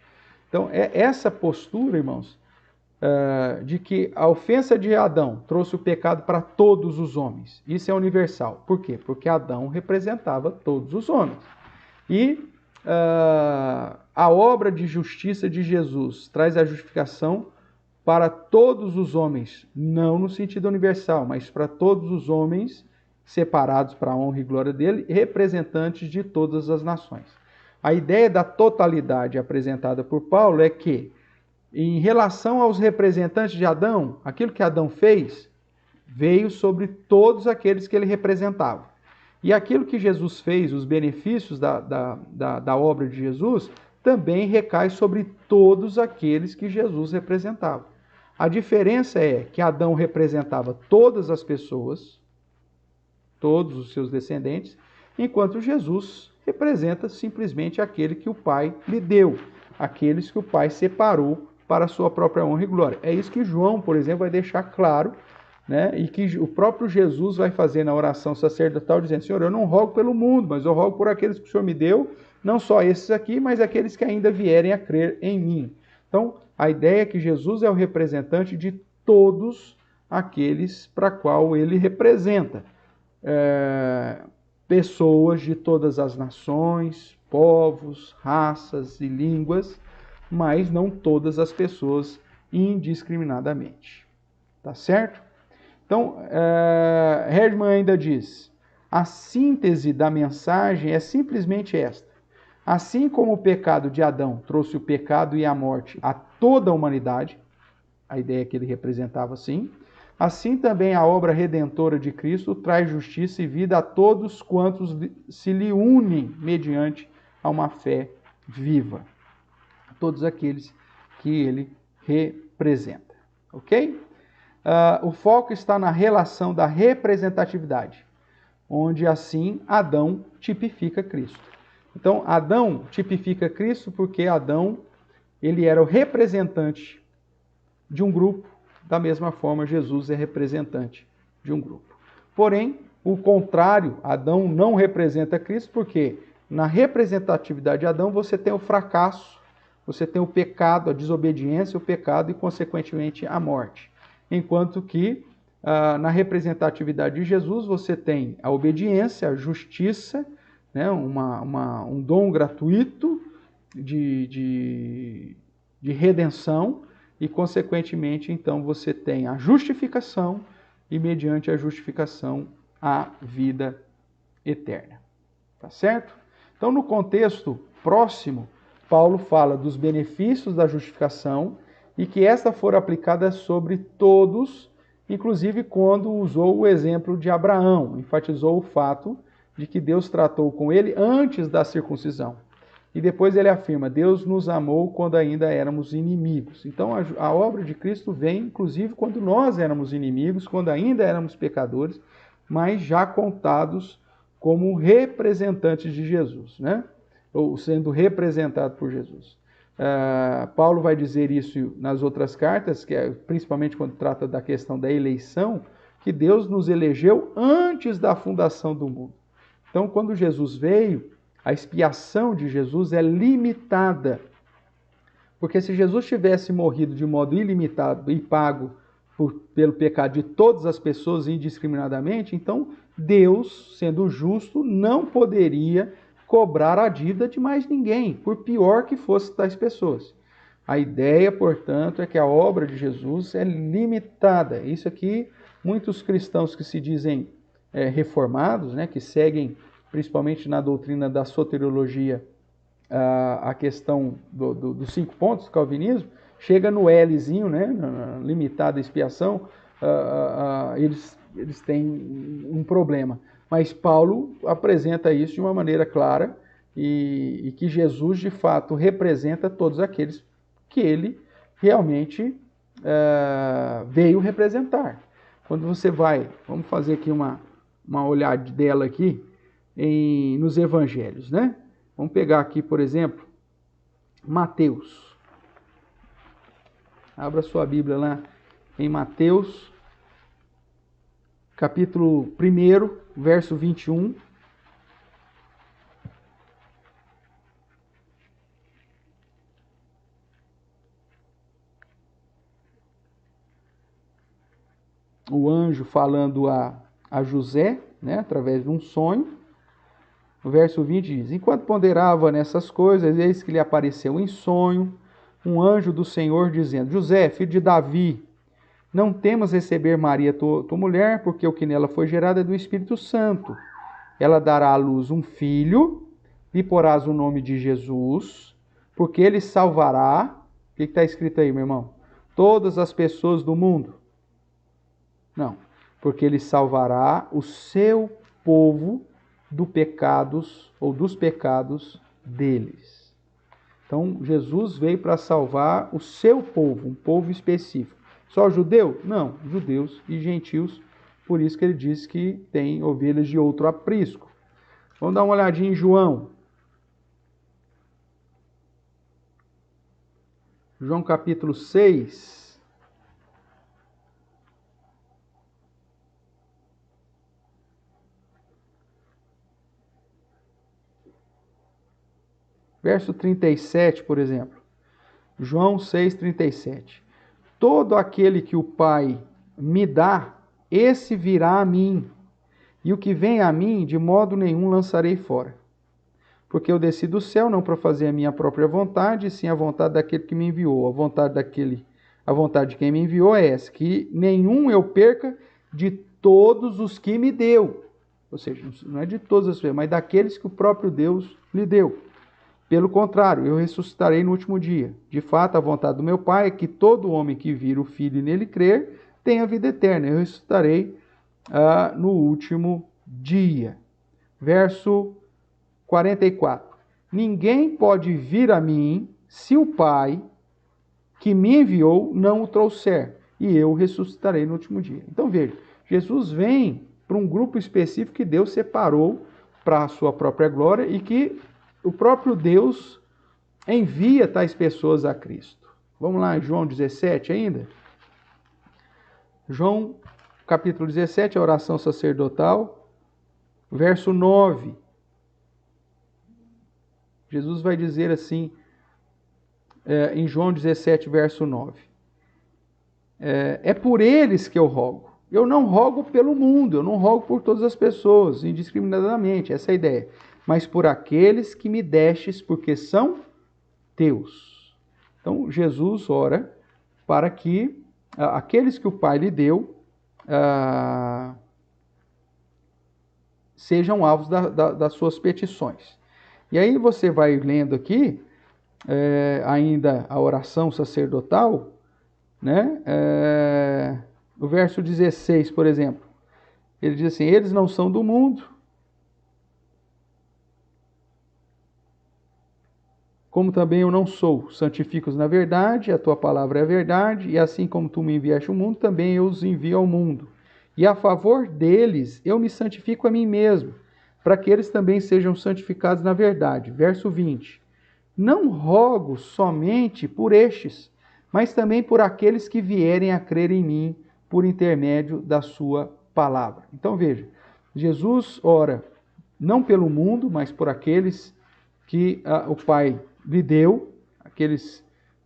Então, é essa postura, irmãos, de que a ofensa de Adão trouxe o pecado para todos os homens. Isso é universal. Por quê? Porque Adão representava todos os homens. E a obra de justiça de Jesus traz a justificação para todos os homens, não no sentido universal, mas para todos os homens separados para a honra e glória dele, representantes de todas as nações. A ideia da totalidade apresentada por Paulo é que, em relação aos representantes de Adão, aquilo que Adão fez veio sobre todos aqueles que ele representava. E aquilo que Jesus fez, os benefícios da obra de Jesus, também recai sobre todos aqueles que Jesus representava. A diferença é que Adão representava todas as pessoas, todos os seus descendentes, enquanto Jesus representa simplesmente aquele que o Pai lhe deu, aqueles que o Pai separou para a sua própria honra e glória. É isso que João, por exemplo, vai deixar claro, né? E que o próprio Jesus vai fazer na oração sacerdotal, dizendo: Senhor, eu não rogo pelo mundo, mas eu rogo por aqueles que o Senhor me deu, não só esses aqui, mas aqueles que ainda vierem a crer em mim. Então, a ideia é que Jesus é o representante de todos aqueles para qual ele representa. Pessoas de todas as nações, povos, raças e línguas, mas não todas as pessoas indiscriminadamente. Tá certo? Então, Herdman ainda diz: a síntese da mensagem é simplesmente esta. Assim como o pecado de Adão trouxe o pecado e a morte a toda a humanidade, a ideia que ele representava assim também a obra redentora de Cristo traz justiça e vida a todos quantos se lhe unem mediante a uma fé viva. A todos aqueles que ele representa. Ok? O foco está na relação da representatividade, onde assim Adão tipifica Cristo. Então, Adão tipifica Cristo porque Adão ele era o representante de um grupo, da mesma forma Jesus é representante de um grupo. Porém, o contrário, Adão não representa Cristo porque na representatividade de Adão você tem o fracasso, você tem o pecado, a desobediência, o pecado e, consequentemente, a morte. Enquanto que na representatividade de Jesus você tem a obediência, a justiça, né, um dom gratuito de redenção e, consequentemente, então você tem a justificação e, mediante a justificação, a vida eterna. Tá certo? Então, no contexto próximo, Paulo fala dos benefícios da justificação e que esta for aplicada sobre todos, inclusive quando usou o exemplo de Abraão, enfatizou o fato de que Deus tratou com ele antes da circuncisão. E depois ele afirma, Deus nos amou quando ainda éramos inimigos. Então a obra de Cristo vem, inclusive, quando nós éramos inimigos, quando ainda éramos pecadores, mas já contados como representantes de Jesus, né? Ou sendo representado por Jesus. Paulo vai dizer isso nas outras cartas, que principalmente quando trata da questão da eleição, que Deus nos elegeu antes da fundação do mundo. Então, quando Jesus veio, a expiação de Jesus é limitada. Porque se Jesus tivesse morrido de modo ilimitado e pago pelo pecado de todas as pessoas indiscriminadamente, então Deus, sendo justo, não poderia cobrar a dívida de mais ninguém, por pior que fosse tais pessoas. A ideia, portanto, é que a obra de Jesus é limitada. Isso aqui, muitos cristãos que se dizem reformados, né, que seguem principalmente na doutrina da soteriologia, a questão dos 5 pontos do calvinismo, chega no Lzinho, né, na limitada expiação, eles têm um problema. Mas Paulo apresenta isso de uma maneira clara e que Jesus, de fato, representa todos aqueles que ele realmente veio representar. Quando você vai, vamos fazer aqui uma olhada dela aqui, nos evangelhos, né? Vamos pegar aqui, por exemplo, Mateus. Abra sua Bíblia lá em Mateus, capítulo 1, verso 21. O anjo falando a José, né, através de um sonho. O verso 20 diz, enquanto ponderava nessas coisas, eis que lhe apareceu em sonho um anjo do Senhor dizendo, José, filho de Davi, não temas receber Maria, tua mulher, porque o que nela foi gerado é do Espírito Santo. Ela dará à luz um filho, lhe porás o nome de Jesus, porque ele salvará, o que está escrito aí, meu irmão? Todas as pessoas do mundo. Não, porque ele salvará o seu povo dos pecados deles. Então, Jesus veio para salvar o seu povo, um povo específico. Só judeu? Não, judeus e gentios, por isso que ele diz que tem ovelhas de outro aprisco. Vamos dar uma olhadinha em João. João capítulo 6. Verso 37, por exemplo. João 6:37. Todo aquele que o Pai me dá, esse virá a mim. E o que vem a mim, de modo nenhum lançarei fora. Porque eu desci do céu não para fazer a minha própria vontade, sim a vontade daquele que me enviou. A vontade de quem me enviou é essa, que nenhum eu perca de todos os que me deu. Ou seja, não é de todas as pessoas, mas daqueles que o próprio Deus lhe deu. Pelo contrário, eu ressuscitarei no último dia. De fato, a vontade do meu Pai é que todo homem que vir o Filho e nele crer tenha vida eterna. Eu ressuscitarei no último dia. Verso 44. Ninguém pode vir a mim se o Pai que me enviou não o trouxer, e eu o ressuscitarei no último dia. Então veja, Jesus vem para um grupo específico que Deus separou para a sua própria glória e que o próprio Deus envia tais pessoas a Cristo. Vamos lá, João 17 ainda? João, capítulo 17, a oração sacerdotal, verso 9. Jesus vai dizer assim, em João 17, verso 9. É por eles que eu rogo. Eu não rogo pelo mundo, eu não rogo por todas as pessoas, indiscriminadamente, essa é a ideia. Mas por aqueles que me destes, porque são teus. Então, Jesus ora para que aqueles que o Pai lhe deu sejam alvos das suas petições. E aí você vai lendo aqui, ainda a oração sacerdotal, né? O verso 16, por exemplo, ele diz assim: eles não são do mundo, como também eu não sou. Santifica-os na verdade, a tua palavra é a verdade, e assim como tu me enviaste ao mundo, também eu os envio ao mundo. E a favor deles eu me santifico a mim mesmo, para que eles também sejam santificados na verdade. Verso 20. Não rogo somente por estes, mas também por aqueles que vierem a crer em mim por intermédio da sua palavra. Então veja, Jesus ora não pelo mundo, mas por aqueles que o Pai lhe deu, aqueles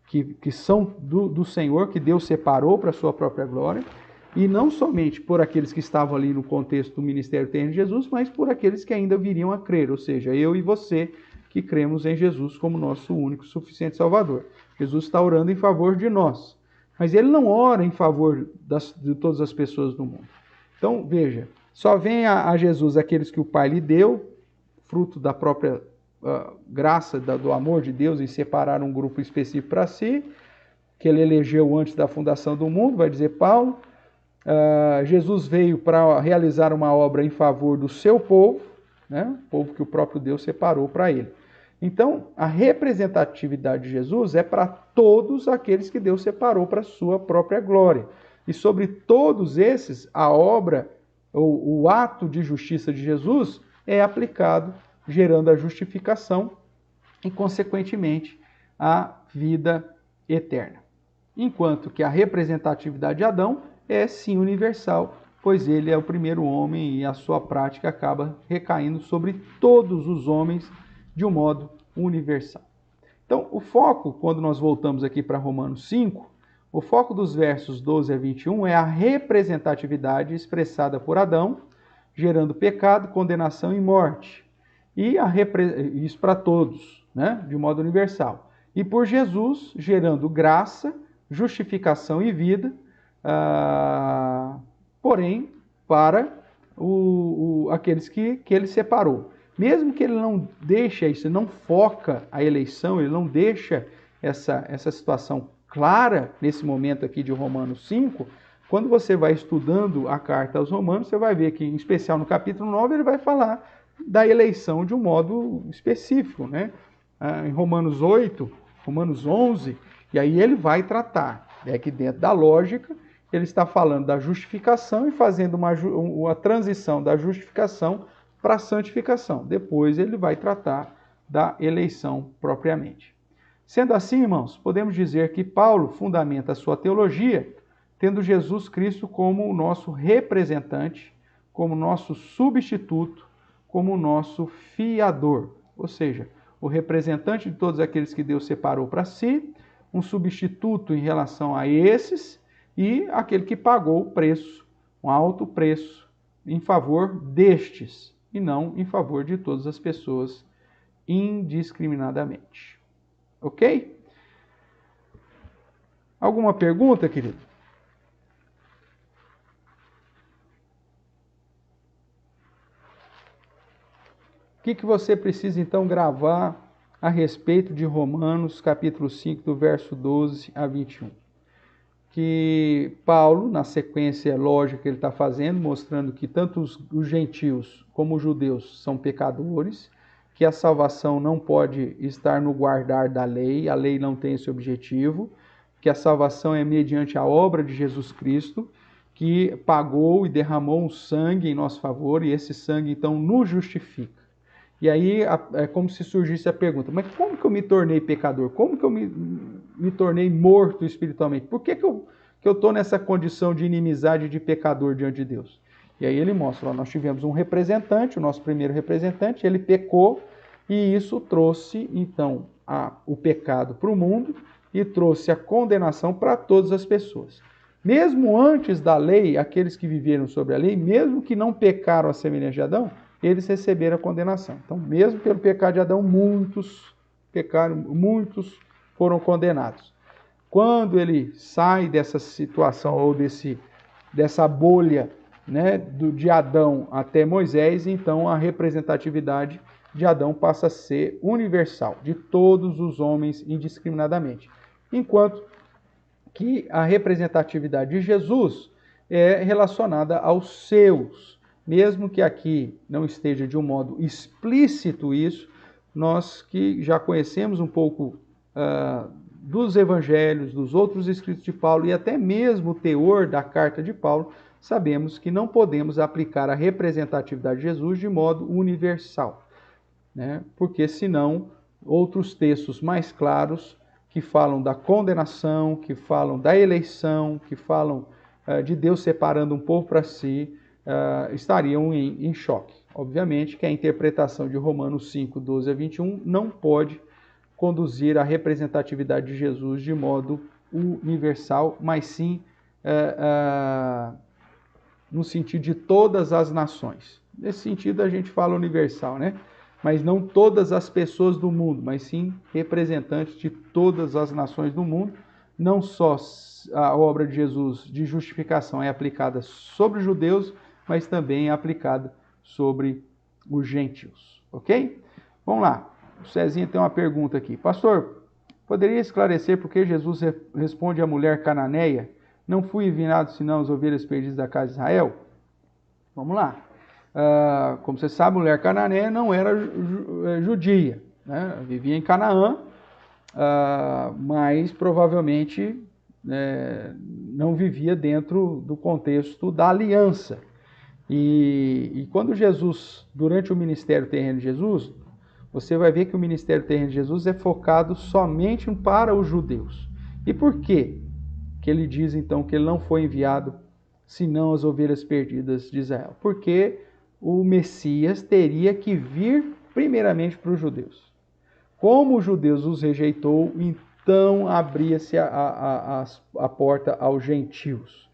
que são do Senhor, que Deus separou para a sua própria glória, e não somente por aqueles que estavam ali no contexto do ministério terreno de Jesus, mas por aqueles que ainda viriam a crer, ou seja, eu e você, que cremos em Jesus como nosso único e suficiente Salvador. Jesus está orando em favor de nós, mas ele não ora em favor de todas as pessoas do mundo. Então, veja, só vem a Jesus aqueles que o Pai lhe deu, fruto da própria graça, do amor de Deus, em separar um grupo específico para si, que ele elegeu antes da fundação do mundo, vai dizer Paulo. Jesus veio para realizar uma obra em favor do seu povo, né? Povo que o próprio Deus separou para ele. Então, a representatividade de Jesus é para todos aqueles que Deus separou para a sua própria glória. E sobre todos esses, a obra, o ato de justiça de Jesus é aplicado, gerando a justificação e, consequentemente, a vida eterna. Enquanto que a representatividade de Adão é sim universal, pois ele é o primeiro homem e a sua prática acaba recaindo sobre todos os homens de um modo universal. Então, o foco, quando nós voltamos aqui para Romanos 5, o foco dos versos 12 a 21 é a representatividade expressada por Adão, gerando pecado, condenação e morte. E isso para todos, né? De modo universal. E por Jesus, gerando graça, justificação e vida, porém, para aqueles que ele separou. Mesmo que ele não deixe isso, não foca a eleição, ele não deixa essa situação clara nesse momento aqui de Romanos 5, quando você vai estudando a carta aos Romanos, você vai ver que, em especial no capítulo 9, ele vai falar da eleição de um modo específico, né? Em Romanos 8, Romanos 11, e aí ele vai tratar, que dentro da lógica, ele está falando da justificação e fazendo uma transição da justificação para a santificação. Depois ele vai tratar da eleição propriamente. Sendo assim, irmãos, podemos dizer que Paulo fundamenta a sua teologia tendo Jesus Cristo como o nosso representante, como nosso substituto, como o nosso fiador. Ou seja, o representante de todos aqueles que Deus separou para si, um substituto em relação a esses e aquele que pagou o preço, um alto preço, em favor destes e não em favor de todas as pessoas indiscriminadamente. Ok? Alguma pergunta, querido? O que você precisa então gravar a respeito de Romanos, capítulo 5, do verso 12 a 21. Que Paulo, na sequência lógica que ele está fazendo, mostrando que tanto os gentios como os judeus são pecadores, que a salvação não pode estar no guardar da lei, a lei não tem esse objetivo, que a salvação é mediante a obra de Jesus Cristo, que pagou e derramou um sangue em nosso favor, e esse sangue então nos justifica. E aí é como se surgisse a pergunta, mas como que eu me tornei pecador? Como que eu me tornei morto espiritualmente? Por que eu estou nessa condição de inimizade de pecador diante de Deus? E aí ele mostra, ó, nós tivemos um representante, o nosso primeiro representante, ele pecou, e isso trouxe então o pecado para o mundo e trouxe a condenação para todas as pessoas. Mesmo antes da lei, aqueles que viveram sobre a lei, mesmo que não pecaram a semelhança de Adão, eles receberam a condenação. Então, mesmo pelo pecado de Adão, muitos pecaram, muitos foram condenados. Quando ele sai dessa situação ou dessa bolha, né, de Adão até Moisés, então a representatividade de Adão passa a ser universal, de todos os homens indiscriminadamente. Enquanto que a representatividade de Jesus é relacionada aos seus. Mesmo que aqui não esteja de um modo explícito isso, nós que já conhecemos um pouco dos evangelhos, dos outros escritos de Paulo e até mesmo o teor da carta de Paulo, sabemos que não podemos aplicar a representatividade de Jesus de modo universal, né? Porque senão outros textos mais claros que falam da condenação, que falam da eleição, que falam de Deus separando um povo para si, estariam em choque. Obviamente que a interpretação de Romanos 5, 12 a 21 não pode conduzir à representatividade de Jesus de modo universal, mas sim no sentido de todas as nações. Nesse sentido a gente fala universal, né? Mas não todas as pessoas do mundo, mas sim representantes de todas as nações do mundo. Não só a obra de Jesus de justificação é aplicada sobre os judeus, mas também é aplicada sobre os gentios, ok? Vamos lá, o Cezinha tem uma pergunta aqui. Pastor, poderia esclarecer por que Jesus responde à mulher cananeia, não fui enviado senão as ovelhas perdidas da casa de Israel? Vamos lá. Como você sabe, a mulher cananeia não era judia, né? Vivia em Canaã, mas provavelmente não vivia dentro do contexto da aliança. E quando Jesus, durante o ministério terreno de Jesus, você vai ver que o ministério terreno de Jesus é focado somente para os judeus. E por quê? Que ele diz então que ele não foi enviado senão as ovelhas perdidas de Israel? Porque o Messias teria que vir primeiramente para os judeus. Como os judeus os rejeitou, então abria-se a porta aos gentios.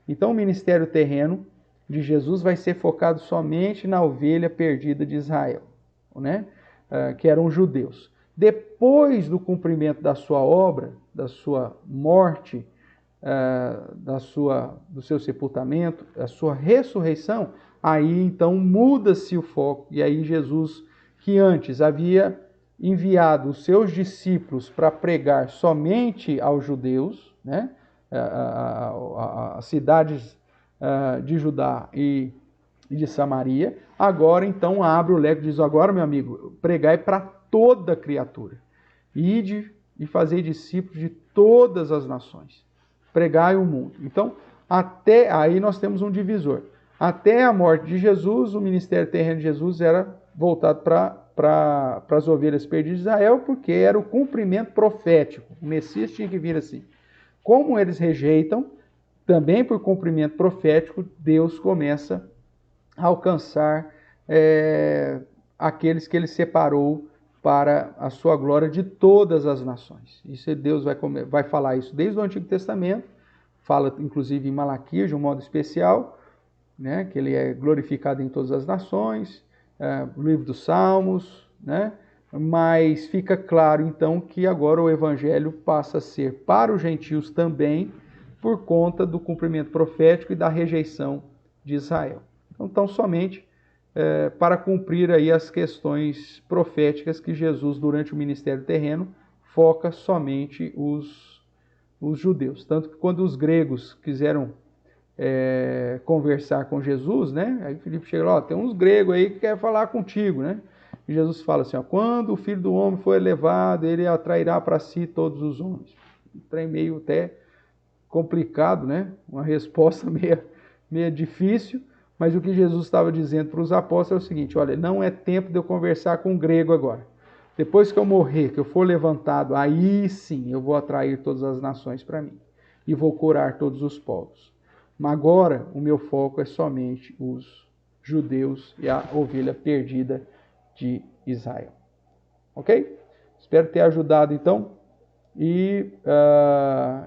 Então o ministério terreno de Jesus vai ser focado somente na ovelha perdida de Israel, né? Que eram os judeus. Depois do cumprimento da sua obra, da sua morte, do seu sepultamento, da sua ressurreição, aí então muda-se o foco. E aí Jesus, que antes havia enviado os seus discípulos para pregar somente aos judeus, né? As cidades de Judá e de Samaria, agora então abre o leque e diz, agora meu amigo, pregai para toda criatura, ide e fazei discípulos de todas as nações, pregai o mundo. Então, até aí nós temos um divisor. Até a morte de Jesus, o ministério terreno de Jesus era voltado para as ovelhas perdidas de Israel, porque era o cumprimento profético. O Messias tinha que vir assim. Como eles rejeitam, também por cumprimento profético, Deus começa a alcançar aqueles que ele separou para a sua glória de todas as nações. Isso Deus vai falar isso desde o Antigo Testamento, fala inclusive em Malaquias de um modo especial, né, que ele é glorificado em todas as nações, o livro dos Salmos, né, mas fica claro então que agora o evangelho passa a ser para os gentios também, por conta do cumprimento profético e da rejeição de Israel. Então, somente para cumprir aí as questões proféticas que Jesus, durante o ministério terreno, foca somente os judeus. Tanto que quando os gregos quiseram conversar com Jesus, né? Aí Filipe chega lá, tem uns gregos aí que querem falar contigo, né? E Jesus fala assim, quando o Filho do Homem for elevado, ele atrairá para si todos os homens. Um trem meio até complicado, né? Uma resposta meio difícil, mas o que Jesus estava dizendo para os apóstolos é o seguinte, olha, não é tempo de eu conversar com um grego agora. Depois que eu morrer, que eu for levantado, aí sim eu vou atrair todas as nações para mim e vou curar todos os povos. Mas agora o meu foco é somente os judeus e a ovelha perdida de Israel. Ok? Espero ter ajudado então. E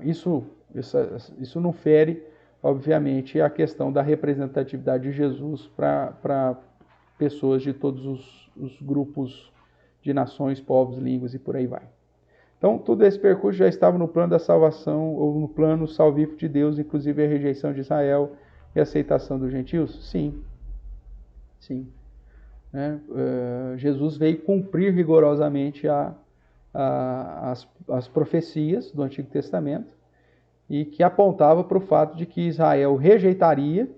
isso não fere, obviamente, a questão da representatividade de Jesus para pessoas de todos os grupos de nações, povos, línguas e por aí vai. Então, todo esse percurso já estava no plano da salvação, ou no plano salvífico de Deus, inclusive a rejeição de Israel e a aceitação dos gentios? Sim. Sim. Jesus veio cumprir rigorosamente as profecias do Antigo Testamento e que apontava para o fato de que Israel rejeitaria,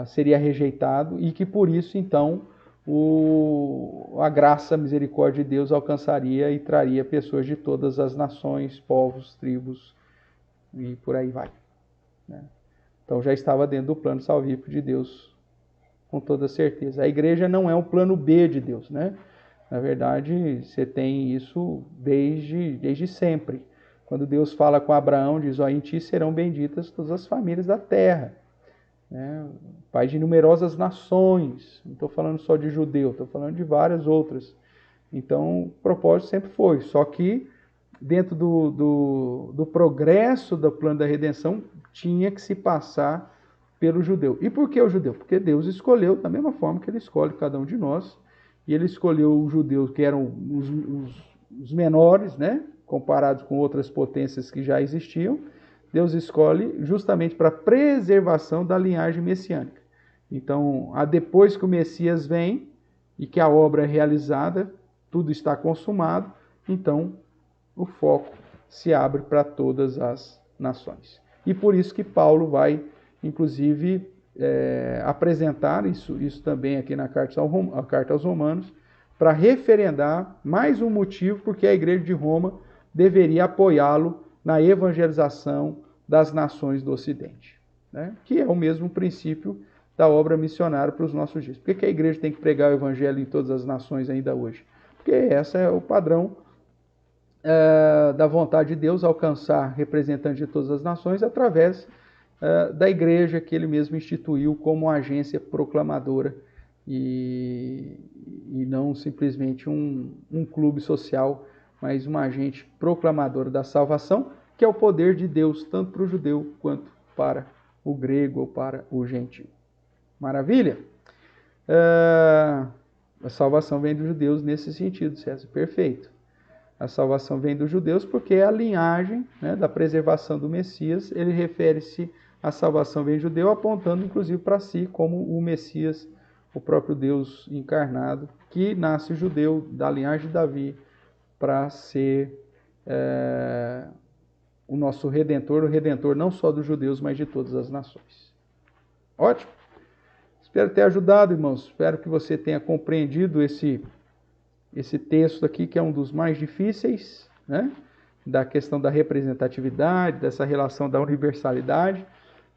seria rejeitado e que por isso, então, a graça, a misericórdia de Deus alcançaria e traria pessoas de todas as nações, povos, tribos e por aí vai. Né? Então já estava dentro do plano salvífico de Deus, com toda certeza. A igreja não é um plano B de Deus, né? Na verdade, você tem isso desde sempre. Quando Deus fala com Abraão, diz, em ti serão benditas todas as famílias da terra. Pai de numerosas nações, não estou falando só de judeu, estou falando de várias outras. Então, o propósito sempre foi, só que dentro do progresso do plano da redenção, tinha que se passar pelo judeu. E por que o judeu? Porque Deus escolheu, da mesma forma que Ele escolhe cada um de nós, e Ele escolheu os judeus que eram os menores, né, comparados com outras potências que já existiam. Deus escolhe justamente para a preservação da linhagem messiânica. Então, depois que o Messias vem e que a obra é realizada, tudo está consumado, então o foco se abre para todas as nações. E por isso que Paulo vai, inclusive, apresentar isso também aqui na carta aos Romanos, para referendar mais um motivo porque a igreja de Roma deveria apoiá-lo na evangelização das nações do Ocidente, né? Que é o mesmo princípio da obra missionária para os nossos dias. Por que a igreja tem que pregar o evangelho em todas as nações ainda hoje? Porque esse é o padrão da vontade de Deus, alcançar representantes de todas as nações através da igreja que Ele mesmo instituiu como agência proclamadora e não simplesmente um clube social, mas uma agente proclamadora da salvação, que é o poder de Deus, tanto para o judeu quanto para o grego ou para o gentio. Maravilha? A salvação vem dos judeus nesse sentido, César. Perfeito. A salvação vem dos judeus porque é a linhagem, né, da preservação do Messias. Ele refere-se à salvação vem judeu, apontando inclusive para si como o Messias, o próprio Deus encarnado, que nasce judeu da linhagem de Davi para ser o nosso Redentor, o Redentor não só dos judeus, mas de todas as nações. Ótimo. Espero ter ajudado, irmãos. Espero que você tenha compreendido esse texto aqui, que é um dos mais difíceis, né? Da questão da representatividade, dessa relação da universalidade.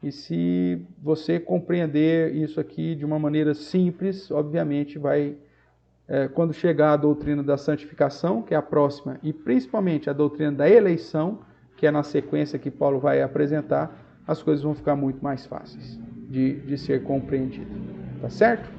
E se você compreender isso aqui de uma maneira simples, obviamente vai, quando chegar a doutrina da santificação, que é a próxima, e principalmente a doutrina da eleição, que é na sequência que Paulo vai apresentar, as coisas vão ficar muito mais fáceis de ser compreendidas. Tá certo?